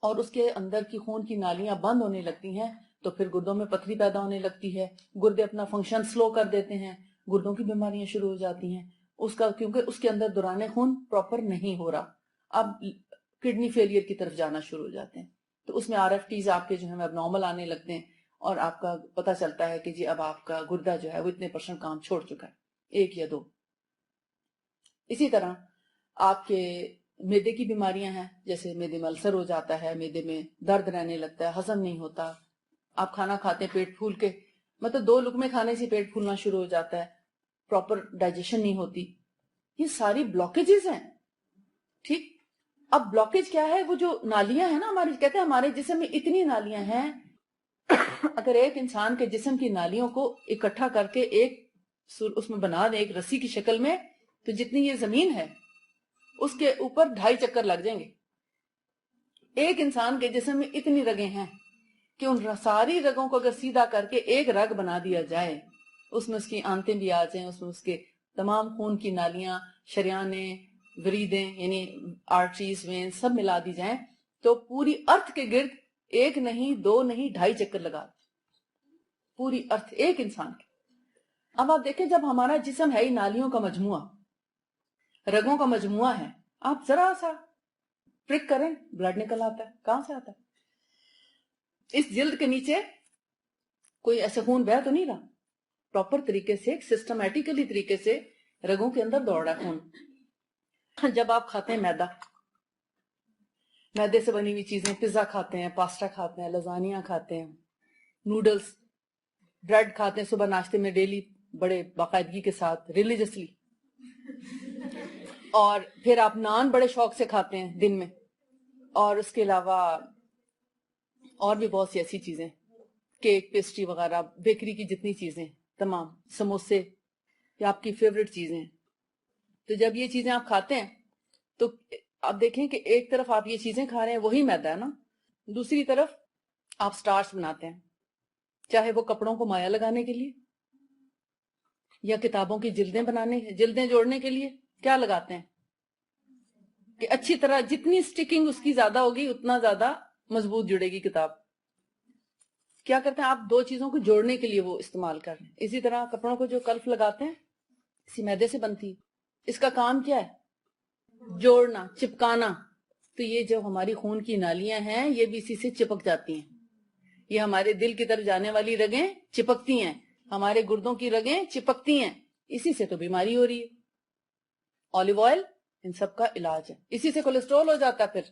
اور اس کے اندر کی خون کی نالیاں بند ہونے لگتی ہیں تو پھر گردوں میں پتھری پیدا ہونے لگتی ہے، گردے اپنا فنکشن سلو کر دیتے ہیں، گردوں کی بیماریاں شروع ہو جاتی ہیں. کیونکہ اس کے اندر دوران خون پراپر نہیں ہو رہا، اب کڈنی فیلئر کی طرف جانا شروع ہو جاتے ہیں. تو اس میں آر ایف ٹیز آپ کے جو ہے اب نارمل آنے لگتے ہیں اور آپ کا پتہ چلتا ہے کہ جی اب آپ کا گردہ جو ہے وہ اتنے % کام چھوڑ چکا ہے، 1 یا 2. اسی طرح آپ کے معدے کی بیماریاں ہیں، جیسے معدے میں السر ہو جاتا ہے، معدے میں درد رہنے لگتا ہے، ہضم نہیں ہوتا، آپ کھانا کھاتے ہیں پیٹ پھول کے، مطلب 2 لقمے کھانے سے پیٹ پھولنا شروع ہو جاتا ہے، پراپر ڈائجیشن نہیں ہوتی. یہ ساری بلاکیجز ہیں. ٹھیک، اب بلاکیج کیا ہے؟ وہ جو نالیاں ہیں نا ہماری، کہتے ہیں ہمارے جسم میں اتنی نالیاں ہیں، اگر ایک انسان کے جسم کی نالیوں کو اکٹھا کر کے اس میں بنا دیں ایک رسی کی شکل میں، تو جتنی یہ زمین ہے اس کے اوپر 2.5 چکر لگ جائیں گے. ایک انسان کے جسم میں اتنی رگیں ہیں کہ ان ساری رگوں کو اگر سیدھا کر کے ایک رگ بنا دیا جائے، اس میں اس کی آنتیں بھی آ جائیں، اس میں اس کے تمام خون کی نالیاں، شریانیں، وریدیں یعنی آرٹریز، وین سب ملا دی جائیں، تو پوری ارتھ کے گرد 1 نہیں 2 نہیں 2.5 چکر لگا پوری ارتھ ایک انسان کے. اب آپ دیکھیں جب ہمارا جسم ہے ہی نالیوں کا مجموعہ، رگوں کا مجموعہ ہے، آپ ذرا سا پرک کریں بلڈ نکل آتا ہے. کہاں سے آتا ہے؟ اس جلد کے نیچے کوئی ایسے خون بہہ تو نہیں رہا، پراپر طریقے سے سسٹمیٹیکلی طریقے سے رگوں کے اندر دوڑ رہا ہے خون. جب آپ کھاتے ہیں میدے سے بنی ہوئی چیزیں، پیزا کھاتے ہیں، پاستا کھاتے ہیں، لزانیاں کھاتے ہیں، نوڈلز، بریڈ کھاتے ہیں صبح ناشتے میں ڈیلی بڑے باقاعدگی کے ساتھ ریلیجسلی، اور پھر آپ نان بڑے شوق سے کھاتے ہیں دن میں، اور اس کے علاوہ اور بھی بہت سی ایسی چیزیں، کیک، پیسٹری وغیرہ، بیکری کی جتنی چیزیں، تمام سموسے، یہ آپ کی فیوریٹ چیزیں. تو جب یہ چیزیں آپ کھاتے ہیں تو آپ دیکھیں کہ ایک طرف آپ یہ چیزیں کھا رہے ہیں، وہی میدا ہے نا، دوسری طرف آپ سٹارچ بناتے ہیں، چاہے وہ کپڑوں کو مایا لگانے کے لیے یا کتابوں کی جلدیں جوڑنے کے لیے کیا لگاتے ہیں کہ اچھی طرح جتنی سٹیکنگ اس کی زیادہ ہوگی اتنا زیادہ مضبوط جڑے گی کتاب. کیا کرتے ہیں آپ 2 چیزوں کو جوڑنے کے لیے وہ استعمال کر رہے ہیں. اسی طرح کپڑوں کو جو کلف لگاتے ہیں اسی میدے سے بنتی، اس کا کام کیا ہے؟ جوڑنا، چپکانا. تو یہ جو ہماری خون کی نالیاں ہیں یہ بھی اسی سے چپک جاتی ہیں. یہ ہمارے دل کی طرف جانے والی رگیں چپکتی ہیں، ہمارے گردوں کی رگیں چپکتی ہیں، اسی سے تو بیماری ہو رہی ہے. اولیو آئل ان سب کا علاج ہے. اسی سے کولیسٹرول ہو جاتا ہے، پھر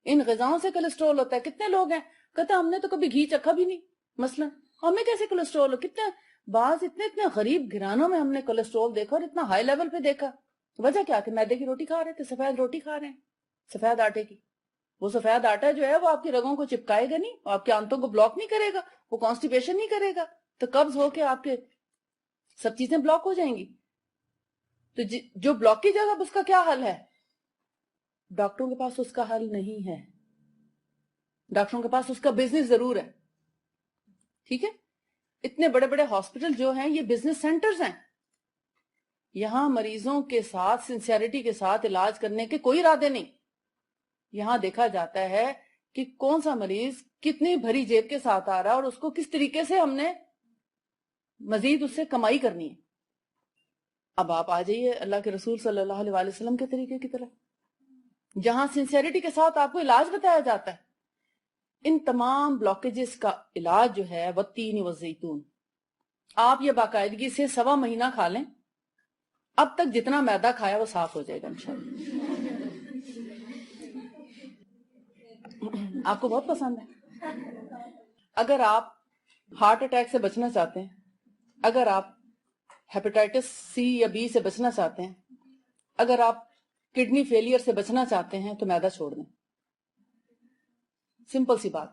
ان غذاؤں سے کولیسٹرول ہوتا ہے. کتنے لوگ ہیں کہتے ہیں ہم نے تو کبھی گھی چکھا بھی نہیں، مثلا ہمیں کیسے کولیسٹرول ہو؟ کتنے بعض اتنے غریب گھرانوں میں ہم نے کولیسٹرول دیکھا اور اتنا ہائی لیول پہ دیکھا. وجہ کیا کہ میدے کی روٹی کھا رہے تھے، سفید روٹی کھا رہے ہیں، سفید آٹے کی. وہ سفید آٹا جو ہے وہ آپ کی رگوں کو چپکائے گا نہیں، آپ کے آنتوں کو بلاک نہیں کرے گا، وہ کانسٹیپیشن نہیں کرے گا، تو قبض ہو کے آپ کے سب چیزیں بلاک ہو جائیں گی. تو جو بلاک کی جگہ اس کا کیا حل ہے؟ ڈاکٹروں کے پاس اس کا حل نہیں ہے. ڈاکٹروں کے پاس اس کا بزنس ضرور ہے. ٹھیک ہے، اتنے بڑے بڑے ہاسپٹل جو ہیں یہ بزنس سینٹرز ہیں. یہاں مریضوں کے ساتھ سنسیئرٹی کے ساتھ علاج کرنے کے کوئی ارادے نہیں. یہاں دیکھا جاتا ہے کہ کون سا مریض کتنی بھری جیب کے ساتھ آ رہا ہے اور اس کو کس طریقے سے ہم نے مزید اس سے کمائی کرنی ہے. اب آپ آ جائیے اللہ کے رسول صلی اللہ علیہ وآلہ وسلم کے طریقے کی طرف، جہاں سنسیئرٹی کے ساتھ آپ کو علاج بتایا جاتا ہے. ان تمام بلاکیجز کا علاج جو ہے والتین والزیتون، آپ یہ باقاعدگی سے 1.25 مہینہ کھا لیں، اب تک جتنا میدا کھایا وہ صاف ہو جائے گا انشاءاللہ. آپ کو بہت پسند ہے. اگر آپ ہارٹ اٹیک سے بچنا چاہتے ہیں، اگر آپ ہیپیٹائٹس سی یا بی سے بچنا چاہتے ہیں، اگر آپ کڈنی فیلئر سے بچنا چاہتے ہیں تو میدا چھوڑ دیں، سمپل سی بات.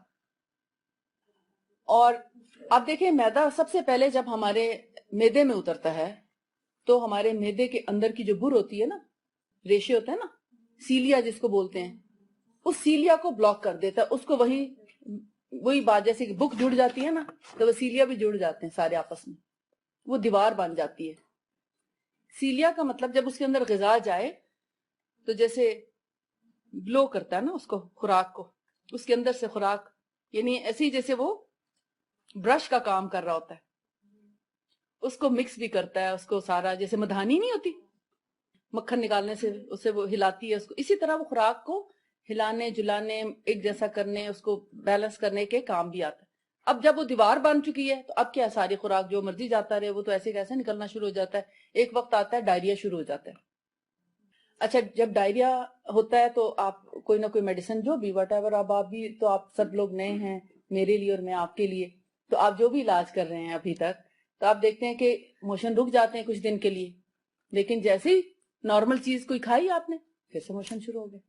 اور آپ دیکھیں میدا سب سے پہلے جب ہمارے میدے میں اترتا ہے تو ہمارے میدے کے اندر کی جو بر ہوتی ہے نا، ریشے ہوتا ہے نا، سیلیا جس کو بولتے ہیں، اس سیلیا کو بلاک کر دیتا ہے. اس کو وہی بات جیسے کہ بک جڑ جاتی ہے نا، تو وہ سیلیا بھی جڑ جاتے ہیں سارے آپس میں، وہ دیوار بن جاتی ہے. سیلیا کا مطلب جب اس کے اندر غذا جائے تو جیسے بلو کرتا ہے نا اس کو، خوراک کو، اس کے اندر سے خوراک، یعنی ایسی جیسے وہ برش کا کام کر رہا ہوتا ہے، اس کو مکس بھی کرتا ہے، اس کو سارا جیسے مدھانی نہیں ہوتی مکھن نکالنے سے اسے وہ ہلاتی ہے اس کو، اسی طرح وہ خوراک کو ہلانے جلانے ایک جیسا کرنے، اس کو بیلنس کرنے کے کام بھی آتا ہے. اب جب وہ دیوار بن چکی ہے تو اب کیا ساری خوراک جو مرضی جاتا رہے، وہ تو ایسے کیسے نکلنا شروع ہو جاتا ہے. ایک وقت آتا ہے ڈائریا شروع ہو جاتا ہے. اچھا جب ڈائریا ہوتا ہے تو آپ کوئی نہ کوئی میڈیسن جو بھی وٹ ایور، اب آپ بھی تو آپ سب لوگ نئے ہیں میرے لیے اور میں آپ کے لیے، تو آپ جو بھی علاج کر رہے ہیں ابھی تک، تو آپ دیکھتے ہیں کہ موشن رک جاتے ہیں کچھ دن کے لیے، لیکن جیسے ہی نارمل چیز کوئی کھائی آپ نے پھر سے موشن شروع ہو گئے،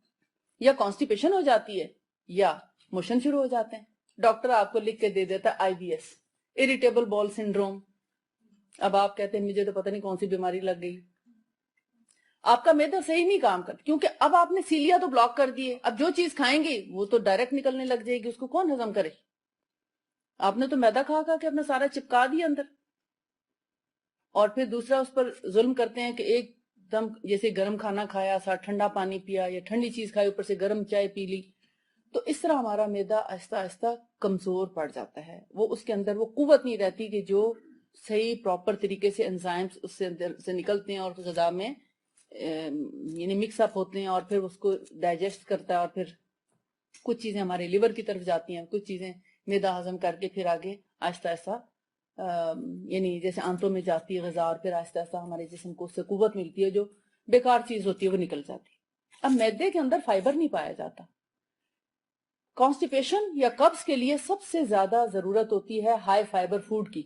یا کانسٹیپیشن ہو جاتی ہے یا موشن شروع ہو جاتے ہیں. ڈاکٹر آپ کو لکھ کے دے دیتا ہے IBS، اریٹیبل بول سنڈروم. اب آپ کہتے ہیں مجھے تو پتہ نہیں کون سی بیماری لگ گئی. آپ کا معدہ صحیح نہیں کام کرتا کیونکہ اب آپ نے سیلیا تو بلاک کر دیے. اب جو چیز کھائیں گے وہ تو ڈائریکٹ نکلنے لگ جائے گی، اس کو کون ہضم کرے؟ آپ نے تو میدا کھا کے اپنا سارا چپکا دیا اندر. اور پھر دوسرا اس پر ظلم کرتے ہیں کہ ایک دم جیسے گرم کھانا کھایا، ساتھ ٹھنڈا پانی پیا، یا ٹھنڈی چیز کھائی اوپر سے گرم چائے پی لی، تو اس طرح ہمارا معدہ آہستہ آہستہ کمزور پڑ جاتا ہے. وہ اس کے اندر وہ قوت نہیں رہتی کہ جو صحیح پراپر طریقے سے انزائمز اس سے اندر سے نکلتے ہیں اور غذا میں یعنی مکس اپ ہوتے ہیں، اور پھر اس کو ڈائجسٹ کرتا ہے، اور پھر کچھ چیزیں ہمارے لیور کی طرف جاتی ہیں، کچھ چیزیں معدہ ہضم کر کے پھر آگے آہستہ آہستہ یعنی جیسے آنتوں میں جاتی ہے غذا، اور پھر آہستہ آہستہ ہمارے جسم کو اس سے قوت ملتی ہے، جو بیکار چیز ہوتی ہے وہ نکل جاتی ہے. اب معدے کے اندر فائبر نہیں پایا جاتا. کانسٹیپیشن یا قبض کے لیے سب سے زیادہ ضرورت ہوتی ہے ہائی فائبر فوڈ کی،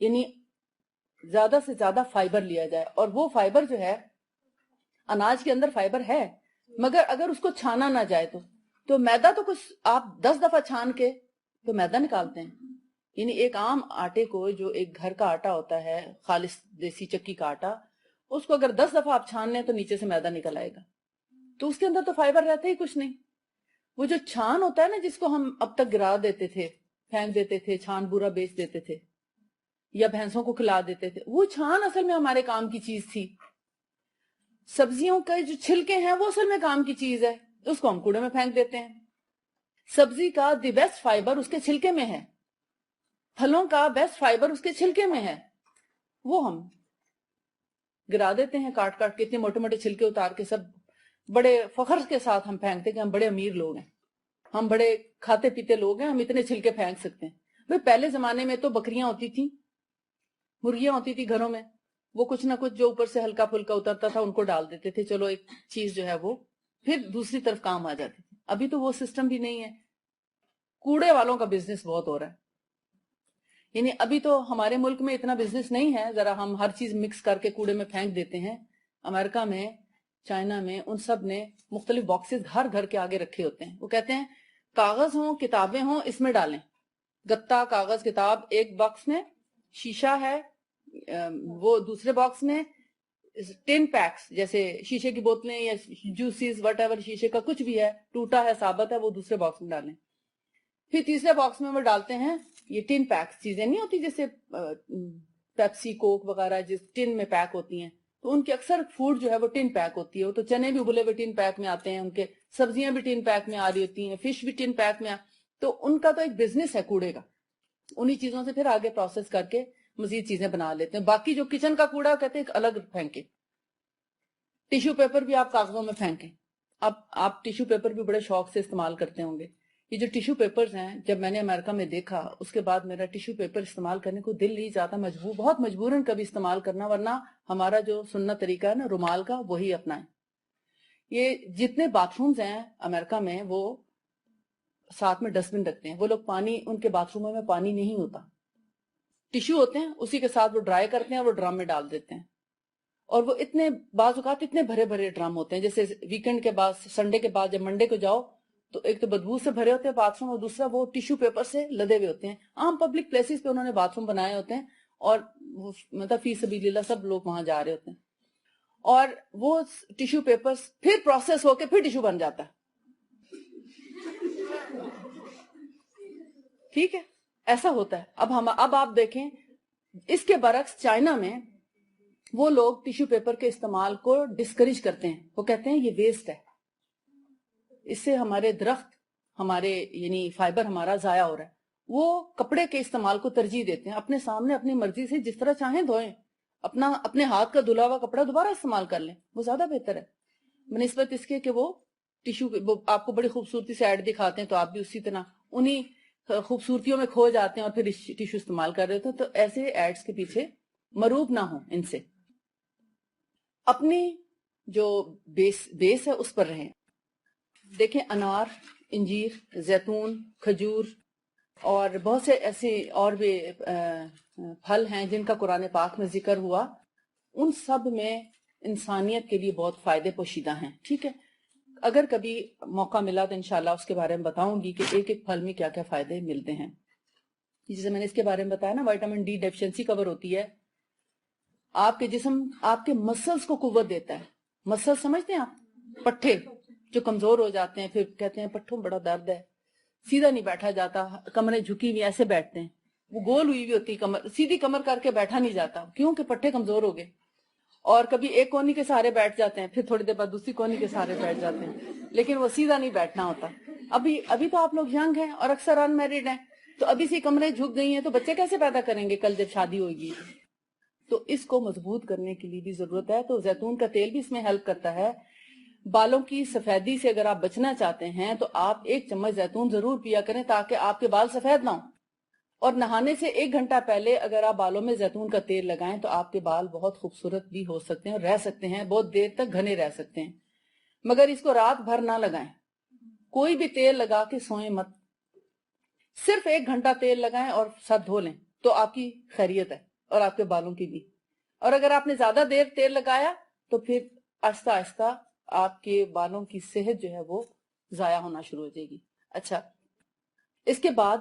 یعنی زیادہ سے زیادہ فائبر لیا جائے. اور وہ فائبر جو ہے، اناج کے اندر فائبر ہے، مگر اگر اس کو چھانا نہ جائے تو میدا تو کچھ آپ 10 دفعہ چھان کے تو میدا نکالتے ہیں. یعنی ایک عام آٹے کو، جو ایک گھر کا آٹا ہوتا ہے خالص دیسی چکی کا آٹا، اس کو اگر 10 دفعہ آپ چھان لیں تو نیچے سے میدا نکل آئے گا. تو اس کے اندر تو فائبر رہتا ہی کچھ نہیں. وہ جو چھان ہوتا ہے نا، جس کو ہم اب تک گرا دیتے تھے، پھینک دیتے تھے، چھان بورا بیچ دیتے تھے یا بھینسوں کو کھلا دیتے تھے، وہ چھان اصل میں ہمارے کام کی چیز تھی. سبزیوں کے جو چھلکے ہیں وہ اصل میں کام کی چیز ہے، اس کو ہم کوڑے میں پھینک دیتے ہیں. سبزی کا دی بیسٹ فائبر اس کے چھلکے میں ہے، پھلوں کا بیسٹ فائبر اس کے چھلکے میں ہے، وہ ہم گرا دیتے ہیں کاٹ کاٹ کے، اتنے موٹے موٹے چھلکے اتار کے، سب بڑے فخر کے ساتھ ہم پھینکتے کہ ہم بڑے امیر لوگ ہیں، ہم بڑے کھاتے پیتے لوگ ہیں، ہم اتنے چھلکے پھینک سکتے ہیں. بھئی پہلے زمانے میں تو بکریاں ہوتی تھیں، مرغیاں ہوتی تھی گھروں میں، وہ کچھ نہ کچھ جو اوپر سے ہلکا پھلکا اترتا تھا ان کو ڈال دیتے تھے، چلو ایک چیز جو ہے وہ پھر دوسری طرف کام آ جاتی تھی. ابھی تو وہ سسٹم بھی نہیں ہے. کوڑے والوں کا بزنس بہت ہو رہا ہے. یعنی ابھی تو ہمارے ملک میں اتنا بزنس نہیں ہے، ذرا ہم ہر چیز مکس کر کے کوڑے میں پھینک دیتے ہیں. امریکہ میں، چائنا میں، ان سب نے مختلف باکسز ہر گھر کے آگے رکھے ہوتے ہیں. وہ کہتے ہیں کاغذ ہوں، کتابیں ہوں، اس میں ڈالیں. گتا، کاغذ، کتاب ایک باکس میں، شیشہ ہے وہ دوسرے باکس میں، ٹن پیکس جیسے شیشے کی بوتلیں یا جوسز وٹ ایور شیشے کا کچھ بھی ہے، ٹوٹا ہے، ثابت ہے، وہ دوسرے باکس میں ڈالیں. پھر تیسرے باکس میں وہ ڈالتے ہیں یہ ٹن پیکس چیزیں نہیں ہوتی جیسے پیپسی کوک وغیرہ جس ٹن میں پیک ہوتی ہیں، تو ان کے اکثر فوڈ جو ہے وہ ٹن پیک ہوتی ہے. وہ تو چنے بھی ابلے ہوئے ٹن پیک میں آتے ہیں، ان کے سبزیاں بھی ٹن پیک میں آ رہی ہوتی ہیں، فش بھی ٹن پیک میں تو ان کا تو ایک بزنس ہے کوڑے کا. انہی چیزوں سے پھر آگے پروسیس کر کے مزید چیزیں بنا لیتے ہیں. باقی جو کچن کا کوڑا کہتے ہیں الگ پھینکے. ٹیشو پیپر بھی آپ کاغذوں میں پھینکیں. اب آپ ٹیشو پیپر بھی بڑے شوق سے استعمال کرتے ہوں گے. یہ جو ٹیشو پیپرز ہیں، جب میں نے امریکہ میں دیکھا اس کے بعد میرا ٹیشو پیپر استعمال کرنے کو دل نہیں چاہتا، بہت مجبوراً کبھی استعمال کرنا، ورنہ ہمارا جو سنت طریقہ ہے نا رومال کا، وہی اپنائیں. یہ جتنے باتھ رومز ہیں امریکہ میں وہ ساتھ میں ڈسٹ بن رکھتے ہیں. وہ لوگ پانی، ان کے باتھ روموں میں پانی نہیں ہوتا، ٹیشو ہوتے ہیں، اسی کے ساتھ وہ ڈرائی کرتے ہیں اور وہ ڈرم میں ڈال دیتے ہیں. اور وہ اتنے بعض اوقات اتنے بھرے بھرے ڈرم ہوتے ہیں، جیسے ویکنڈ کے بعد، سنڈے کے بعد جب منڈے کو جاؤ تو ایک تو بدبو سے بھرے ہوتے ہیں باتھ روم، اور دوسرا وہ ٹیشو پیپر سے لدے ہوئے ہوتے ہیں. عام پبلک پلیسز پہ انہوں نے باتھ روم بنائے ہوتے ہیں، اور مطلب فی سبیل اللہ سب لوگ وہاں جا رہے ہوتے ہیں، اور وہ ٹیشو پیپر پھر پروسیس ہو کے پھر ٹیشو بن جاتا ہے. ٹھیک ہے، ایسا ہوتا ہے. اب آپ دیکھیں اس کے برعکس چائنا میں وہ لوگ ٹیشو پیپر کے استعمال کو ڈسکریج کرتے ہیں. وہ کہتے ہیں یہ ویسٹ ہے، اس سے ہمارے درخت، ہمارے یعنی فائبر ہمارا ضائع ہو رہا ہے. وہ کپڑے کے استعمال کو ترجیح دیتے ہیں. اپنے سامنے اپنی مرضی سے جس طرح چاہیں دھوئیں، اپنے ہاتھ کا دھلا ہوا کپڑا دوبارہ استعمال کر لیں، وہ زیادہ بہتر ہے بنسبت اس کے کہ وہ ٹیشو آپ کو بڑی خوبصورتی سے ایڈ دکھاتے ہیں تو آپ بھی اسی طرح انہی خوبصورتیوں میں کھو جاتے ہیں اور پھر ٹیشو استعمال کر رہے ہوتے ہیں. تو ایسے ایڈز کے پیچھے مروب نہ ہوں، ان سے اپنی جو بیس ہے اس پر رہیں. دیکھیں انار، انجیر، زیتون، کھجور اور بہت سے ایسے اور بھی پھل ہیں جن کا قرآن پاک میں ذکر ہوا، ان سب میں انسانیت کے لیے بہت فائدے پوشیدہ ہیں. ٹھیک ہے، اگر کبھی موقع ملا تو انشاءاللہ اس کے بارے میں بتاؤں گی کہ ایک ایک پھل میں کیا کیا فائدے ملتے ہیں. جیسے میں نے اس کے بارے میں بتایا نا، وائٹامن ڈی ڈیفیشنسی کور ہوتی ہے، آپ کے جسم، آپ کے مسلز کو قوت دیتا ہے. مسل سمجھتے ہیں آپ؟ پٹھے جو کمزور ہو جاتے ہیں، پھر کہتے ہیں پٹھوں بڑا درد ہے، سیدھا نہیں بیٹھا جاتا، کمریں جھکی ہوئی ایسے بیٹھتے ہیں، وہ گول ہوئی ہوئی ہوتی کمر، سیدھی کمر کر کے بیٹھا نہیں جاتا، کیوں کہ پٹھے کمزور ہو گئے. اور کبھی ایک کونی کے سہارے بیٹھ جاتے ہیں، پھر تھوڑی دیر بعد دوسری کونی کے سہارے بیٹھ جاتے ہیں، لیکن وہ سیدھا نہیں بیٹھنا ہوتا. ابھی تو آپ لوگ ینگ ہیں اور اکثر ان میرڈ ہیں، تو ابھی سے کمریں جھک گئی ہیں تو بچے کیسے پیدا کریں گے کل جب شادی ہوگی؟ تو اس کو مضبوط کرنے کے لیے بھی ضرورت ہے. تو زیتون کا تیل بھی اس میں ہیلپ کرتا ہے. بالوں کی سفیدی سے اگر آپ بچنا چاہتے ہیں تو آپ 1 چمچ زیتون ضرور پیا کریں تاکہ آپ کے بال سفید نہ ہوں. اور نہانے سے 1 گھنٹہ پہلے اگر آپ بالوں میں زیتون کا تیل لگائیں تو آپ کے بال بہت خوبصورت بھی ہو سکتے ہیں اور رہ سکتے ہیں، بہت دیر تک گھنے رہ سکتے ہیں. مگر اس کو رات بھر نہ لگائیں، کوئی بھی تیل لگا کے سوئیں مت. صرف 1 گھنٹہ تیل لگائیں اور سر دھو لیں تو آپ کی خیریت ہے اور آپ کے بالوں کی بھی. اور اگر آپ نے زیادہ دیر تیل لگایا تو پھر آہستہ آہستہ آپ کے بالوں کی صحت جو ہے وہ ضائع ہونا شروع ہو جائے گی. اچھا، اس کے بعد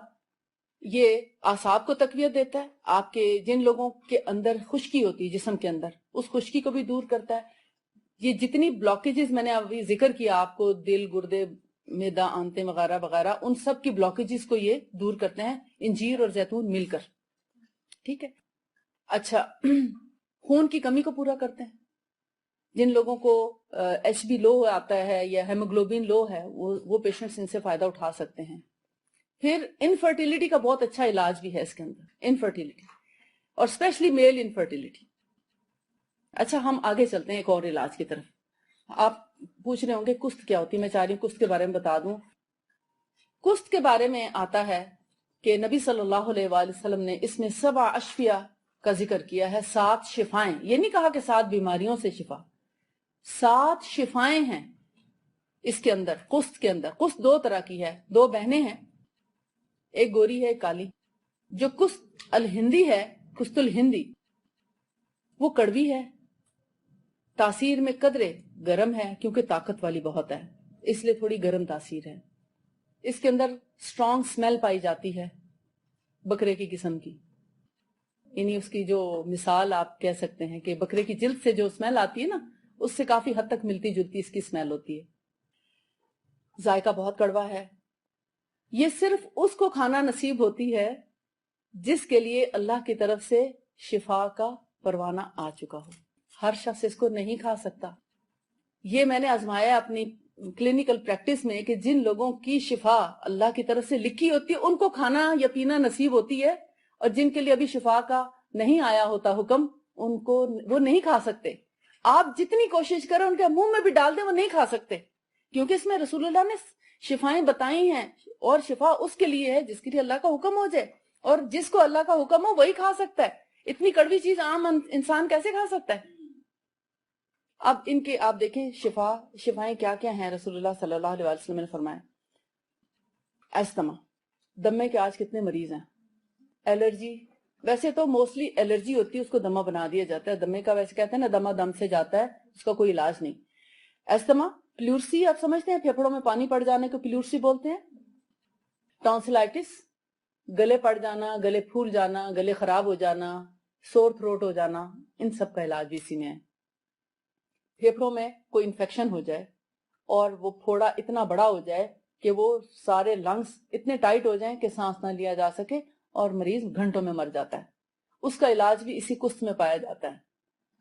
یہ اعصاب کو تقویت دیتا ہے. آپ کے جن لوگوں کے اندر خشکی ہوتی ہے جسم کے اندر، اس خشکی کو بھی دور کرتا ہے. یہ جتنی بلاکیجز میں نے ابھی ذکر کیا آپ کو، دل، گردے، معدہ، آنتیں وغیرہ وغیرہ، ان سب کی بلاکیجز کو یہ دور کرتے ہیں انجیر اور زیتون مل کر. ٹھیک ہے. اچھا، خون کی کمی کو پورا کرتے ہیں. جن لوگوں کو ایچ بی لو آتا ہے یا ہیموگلوبن لو ہے، وہ پیشنٹس ان سے فائدہ اٹھا سکتے ہیں. پھر انفرٹیلٹی کا بہت اچھا علاج بھی ہے اس کے اندر، انفرٹیلٹی اور اسپیشلی میل انفرٹیلٹی. اچھا، ہم آگے چلتے ہیں ایک اور علاج کی طرف. آپ پوچھ رہے ہوں گے کست کیا ہوتی ہے، میں چاہ رہی ہوں کست کے بارے میں بتا دوں. کست کے بارے میں آتا ہے کہ نبی صلی اللہ علیہ وآلہ وسلم نے اس میں 7 اشفیہ کا ذکر کیا ہے، 7 شفائیں. یہ نہیں کہا کہ 7 بیماریوں سے شفا، 7 شفائیں ہیں اس کے اندر. کست کے اندر، کست 2 طرح کی ہے، 2 بہنیں ہیں، ایک گوری ہے ایک کالی. جو کست الہندی ہے، کست الہندی، وہ کڑوی ہے، تاثیر میں قدرے گرم ہے کیونکہ طاقت والی بہت ہے، اس لیے تھوڑی گرم تاثیر ہے. اس کے اندر سٹرونگ سمیل پائی جاتی ہے بکرے کی قسم کی، یعنی اس کی جو مثال آپ کہہ سکتے ہیں کہ بکرے کی جلد سے جو سمیل آتی ہے نا، اس سے کافی حد تک ملتی جلتی اس کی سمیل ہوتی ہے. ذائقہ بہت کڑوا ہے. یہ صرف اس کو کھانا نصیب ہوتی ہے جس کے لیے اللہ کی طرف سے شفا کا پروانہ آ چکا ہو. ہر شخص اس کو نہیں کھا سکتا. یہ میں نے آزمایا اپنی کلینکل پریکٹس میں کہ جن لوگوں کی شفا اللہ کی طرف سے لکھی ہوتی ہے ان کو کھانا یا پینا نصیب ہوتی ہے، اور جن کے لیے ابھی شفا کا نہیں آیا ہوتا حکم، ان کو وہ نہیں کھا سکتے. آپ جتنی کوشش کریں ان کے منہ میں بھی ڈال دیں، وہ نہیں کھا سکتے، کیونکہ اس میں رسول اللہ نے شفائیں بتائی ہیں، اور شفا اس کے لیے ہے جس کے لیے اللہ کا حکم ہو جائے، اور جس کو اللہ کا حکم ہو وہی کھا سکتا ہے. اتنی کڑوی چیز عام انسان کیسے کھا سکتا ہے؟ اب ان کے آپ دیکھیں شفائیں کیا کیا ہیں. رسول اللہ صلی اللہ علیہ وسلم نے فرمایا، استما، دمے کے آج کتنے مریض ہیں، الرجی ویسے تو موسٹلی الرجی ہوتی ہے، اس کو دمہ بنا دیا جاتا ہے، دمے کا ویسے کہتے ہیں نا دمہ دم سے جاتا ہے، اس کا کوئی علاج نہیں۔ استما، پلیورسی آپ سمجھتے ہیں، پھیپھڑوں میں پانی پڑ جانے کو پلیورسی بولتے ہیں۔ ٹانسلائٹس، گلے پڑ جانا، گلے پھول جانا، گلے خراب ہو جانا، سور تھروٹ ہو جانا، ان سب کا علاج بھی اسی میں ہے۔ پھیپھڑوں میں کوئی انفیکشن ہو جائے اور وہ پھوڑا اتنا بڑا ہو جائے کہ وہ سارے لنگس اتنے ٹائٹ ہو جائیں کہ سانس نہ لیا جا سکے اور مریض گھنٹوں میں مر جاتا ہے، اس کا علاج بھی اسی کست میں پایا جاتا ہے۔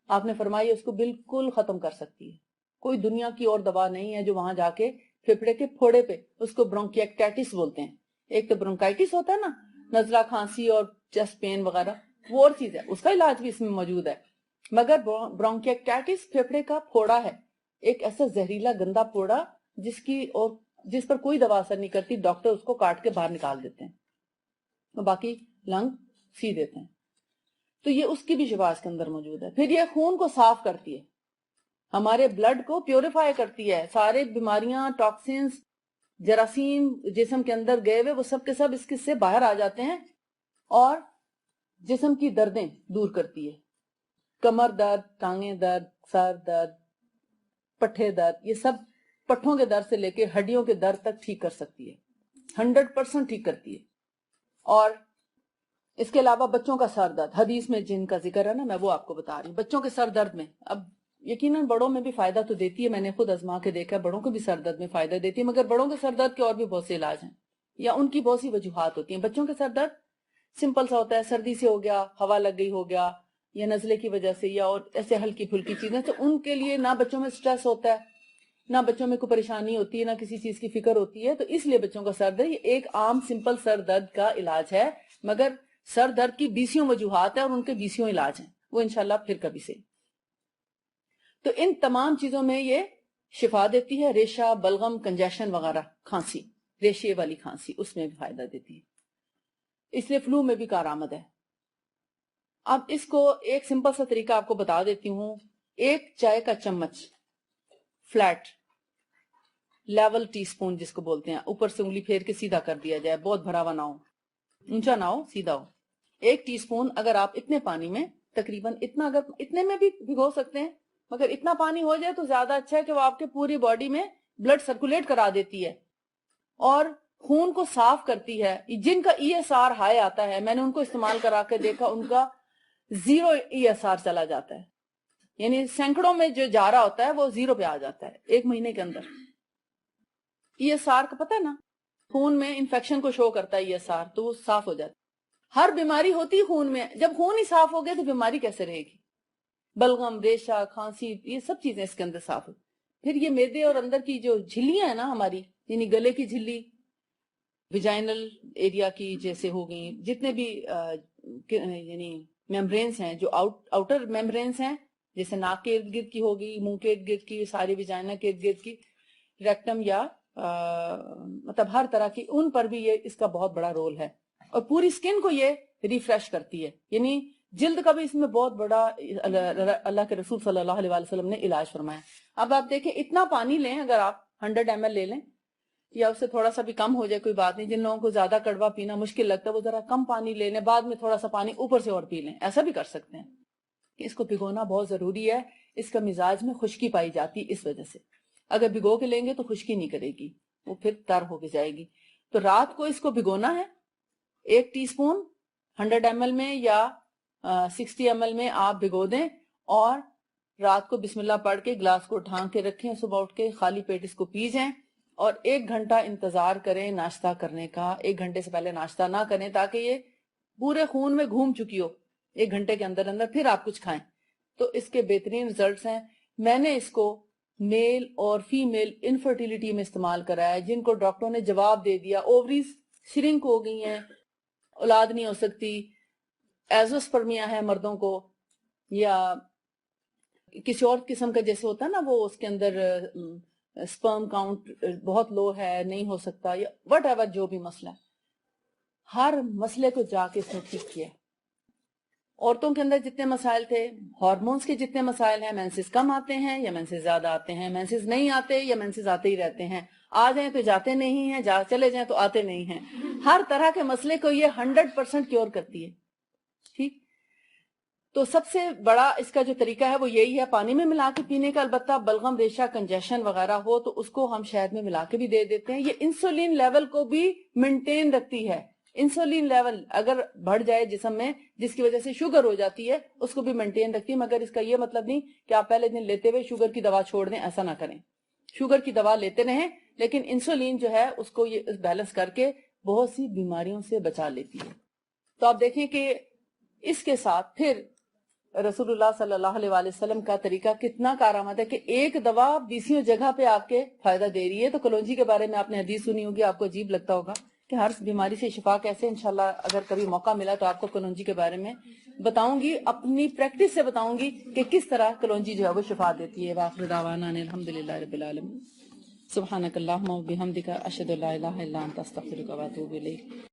آپ نے فرمایا اس کو بالکل ختم کر سکتی ہے، کوئی دنیا کی اور دوا نہیں ہے جو وہاں جا کے پھیپھڑے کے پھوڑے پہ، اس کو برونکیکٹائٹس بولتے ہیں، ایک تو برونکائٹس ہوتا ہے نا، نزلہ کھانسی اور چیسٹ پین وغیرہ، وہ اور چیز ہے، اس کا علاج بھی اس میں موجود ہے۔ مگر برونکیکٹائٹس پھیپھڑے کا پھوڑا ہے، ایک ایسا زہریلا گندا پھوڑا جس پر کوئی دوا اثر نہیں کرتی، ڈاکٹر اس کو کاٹ کے باہر نکال دیتے ہیں، باقی لنگ سی دیتے ہیں۔ تو یہ اس کی بھی شفا اس کے اندر موجود ہے۔ پھر یہ خون کو صاف کرتی ہے، ہمارے بلڈ کو پیوریفائی کرتی ہے، سارے بیماریاں، ٹاکسنز، جراثیم جسم کے اندر گئے ہوئے وہ سب کے سب اس سے باہر آ جاتے ہیں، اور جسم کی دردیں دور کرتی ہے، کمر درد، ٹانگیں درد، سر درد، پٹھے درد، یہ سب پٹھوں کے درد سے لے کے ہڈیوں کے درد تک ٹھیک کر سکتی ہے، 100% ٹھیک کرتی ہے۔ اور اس کے علاوہ بچوں کا سر درد، حدیث میں جن کا ذکر ہے نا، میں وہ آپ کو بتا رہی ہوں، بچوں کے سر درد میں، اب یقیناً بڑوں میں بھی فائدہ تو دیتی ہے، میں نے خود آزما کے دیکھا ہے، بڑوں کو بھی سر درد میں فائدہ دیتی ہے، مگر بڑوں کے سر درد کے اور بھی بہت سے علاج ہیں، یا ان کی بہت سی وجوہات ہوتی ہیں۔ بچوں کے سر درد سمپل سا ہوتا ہے، سردی سے ہو گیا، ہوا لگ گئی ہو گیا، یا نزلے کی وجہ سے، یا اور ایسے ہلکی پھلکی چیزیں، تو ان کے لیے نہ بچوں میں سٹریس ہوتا ہے، نہ بچوں میں کوئی پریشانی ہوتی ہے، نہ کسی چیز کی فکر ہوتی ہے، تو اس لیے بچوں کا سر درد یہ ایک عام سمپل سر درد کا علاج ہے، مگر سر درد کی 20 وجوہات ہیں اور ان کے 20 علاج ہیں، وہ انشاءاللہ پھر کبھی سے۔ تو ان تمام چیزوں میں یہ شفا دیتی ہے، ریشہ، بلغم، کنجیشن وغیرہ، کھانسی، ریشے والی کھانسی، اس میں بھی فائدہ دیتی ہے، اس لیے فلو میں بھی کارآمد ہے۔ اب اس کو ایک سمپل سا طریقہ آپ کو بتا دیتی ہوں، ایک چائے کا چمچ فلیٹ لیول ٹی سپون جس کو بولتے ہیں، اوپر سے انگلی پھیر کے سیدھا کر دیا جائے، بہت بھرا ہوا نہ ہو، اونچا نہ ہو، سیدھا ہو۔ ایک ٹی سپون اگر آپ اتنے پانی میں، تقریباً اتنا، اگر اتنے میں بھی بھگو سکتے ہیں، مگر اتنا پانی ہو جائے تو زیادہ اچھا ہے کہ وہ آپ کے پوری باڈی میں بلڈ سرکولیٹ کرا دیتی ہے اور خون کو صاف کرتی ہے۔ جن کا ای ایس آر ہائی آتا ہے، میں نے ان کو استعمال کرا کے دیکھا، ان کا 0 ای ایس آر چلا جاتا ہے، یعنی سینکڑوں میں جو جا رہا ہوتا ہے وہ 0 پہ آ جاتا ہے 1 مہینے کے اندر۔ ای ایس آر کا پتہ ہے نا، خون میں انفیکشن کو شو کرتا ہے ای ایس آر، تو وہ صاف ہو جاتا ہے۔ ہر بیماری ہوتی ہے خون میں، جب خون ہی صاف ہو گیا تو بیماری کیسے رہے گی؟ بلغم، ریشہ، کھانسی، یہ سب چیزیں اس کے اندر صاف ہو۔ پھر یہ معدے اور اندر کی جو جھلیاں ہیں نا ہماری، یعنی گلے کی جھلی، ویجائنل ایریا کی جیسے ہو گئی، جتنے بھی یعنی میمبرینز ہیں، جو آؤٹر میمبرینز ہیں، جیسے ناک کے ارد گرد کی ہوگی، منہ کے ارد گرد کی، ساری ویجائنا کے ارد گرد کی، ریکٹم یا مطلب ہر طرح کی، ان پر بھی یہ اس کا بہت بڑا رول ہے، اور پوری سکن کو یہ ریفریش کرتی ہے، یعنی جلد کا بھی اس میں بہت بڑا اللہ کے رسول صلی اللہ علیہ وسلم نے علاج فرمایا۔ اب آپ دیکھیں، اتنا پانی لیں، اگر آپ 100 ml لے لیں یا اس سے تھوڑا سا بھی کم ہو جائے کوئی بات نہیں، جن لوگوں کو زیادہ کڑوا پینا مشکل لگتا ہے وہ ذرا کم پانی لے لیں، بعد میں تھوڑا سا پانی اوپر سے اور پی لیں، ایسا بھی کر سکتے ہیں۔ اس کو بھگونا بہت ضروری ہے، اس کا مزاج میں خشکی پائی جاتی اس وجہ سے، اگر بھگو کے لیں گے تو خشکی نہیں کرے گی، وہ پھر تر ہو کے جائے گی۔ تو رات کو اس کو بھگونا ہے، 1 ٹی سپون 100 ml میں یا 60 ml میں آپ بھگو دیں، اور رات کو بسم اللہ پڑھ کے گلاس کو ڈھانک کے رکھیں، صبح اٹھ کے خالی پیٹ اس کو پی جائیں، اور 1 گھنٹہ انتظار کریں ناشتہ کرنے کا، 1 گھنٹے سے پہلے ناشتہ نہ کریں تاکہ یہ پورے خون میں گھوم چکی ہو، 1 گھنٹے کے اندر اندر پھر آپ کچھ کھائیں، تو اس کے بہترین رزلٹس ہیں۔ میں نے اس کو میل اور فیمیل انفرٹیلیٹی میں استعمال کرایا ہے، جن کو ڈاکٹروں نے جواب دے دیا اووریز شرنک ہو گئی ہیں، اولاد نہیں ہو سکتی، ایزوسپرمیا ہے مردوں کو، یا کسی اور قسم کا جیسے ہوتا ہے نا، وہ اس کے اندر سپرم کاؤنٹ بہت لو ہے، نہیں ہو سکتا، یا وٹ ایور جو بھی مسئلہ ہے، ہر مسئلے کو جا کے اس نے ٹھیک کیا۔ عورتوں کے اندر جتنے مسائل تھے، ہارمونز کے جتنے مسائل ہیں، مینسز کم آتے ہیں یا مینسز زیادہ آتے ہیں، مینسز نہیں آتے یا مینسز آتے ہی رہتے ہیں، آ جائیں تو جاتے نہیں ہیں، چلے جائیں تو آتے نہیں ہیں، ہر طرح کے مسئلے کو یہ 100% کیور کرتی ہے۔ تو سب سے بڑا اس کا جو طریقہ ہے وہ یہی ہے پانی میں ملا کے پینے کا. البتہ بلغم ریشہ کنجیشن وغیرہ ہو تو اس کو ہم شہد میں ملا کے بھی دے دیتے ہیں. یہ انسولین لیول کو بھی مینٹین رکھتی ہے. انسولین لیول اگر بڑھ جائے جسم میں جس کی وجہ سے شوگر ہو جاتی ہے اس کو بھی مینٹین رکھتی ہے. مگر اس کا یہ مطلب نہیں کہ آپ پہلے دن لیتے ہوئے شوگر کی دوا چھوڑ دیں, ایسا نہ کریں. شوگر کی دوا لیتے رہیں لیکن انسولین جو ہے اس کو یہ بیلنس کر کے بہت سی بیماریوں سے بچا لیتی ہے. تو آپ دیکھیں کہ اس کے ساتھ پھر رسول اللہ صلی اللہ علیہ وآلہ وسلم کا طریقہ کتنا کارآمد ہے کہ ایک دوا 20 جگہ پہ آپ کے فائدہ دے رہی ہے. تو کلونجی کے بارے میں آپ نے حدیث سنی ہوگی, آپ کو عجیب لگتا ہوگا کہ ہر بیماری سے شفا کیسے. انشاءاللہ اگر کبھی موقع ملا تو آپ کو کلونجی کے بارے میں بتاؤں گی, اپنی پریکٹس سے بتاؤں گی کہ کس طرح کلونجی جو ہے وہ شفا دیتی ہے. وآخر دعوانا ان الحمدللہ رب العالمین. سبحانک اللہم و بحمدک اشہد ان لا الہ الا انت استغفرک و اتوب الیک.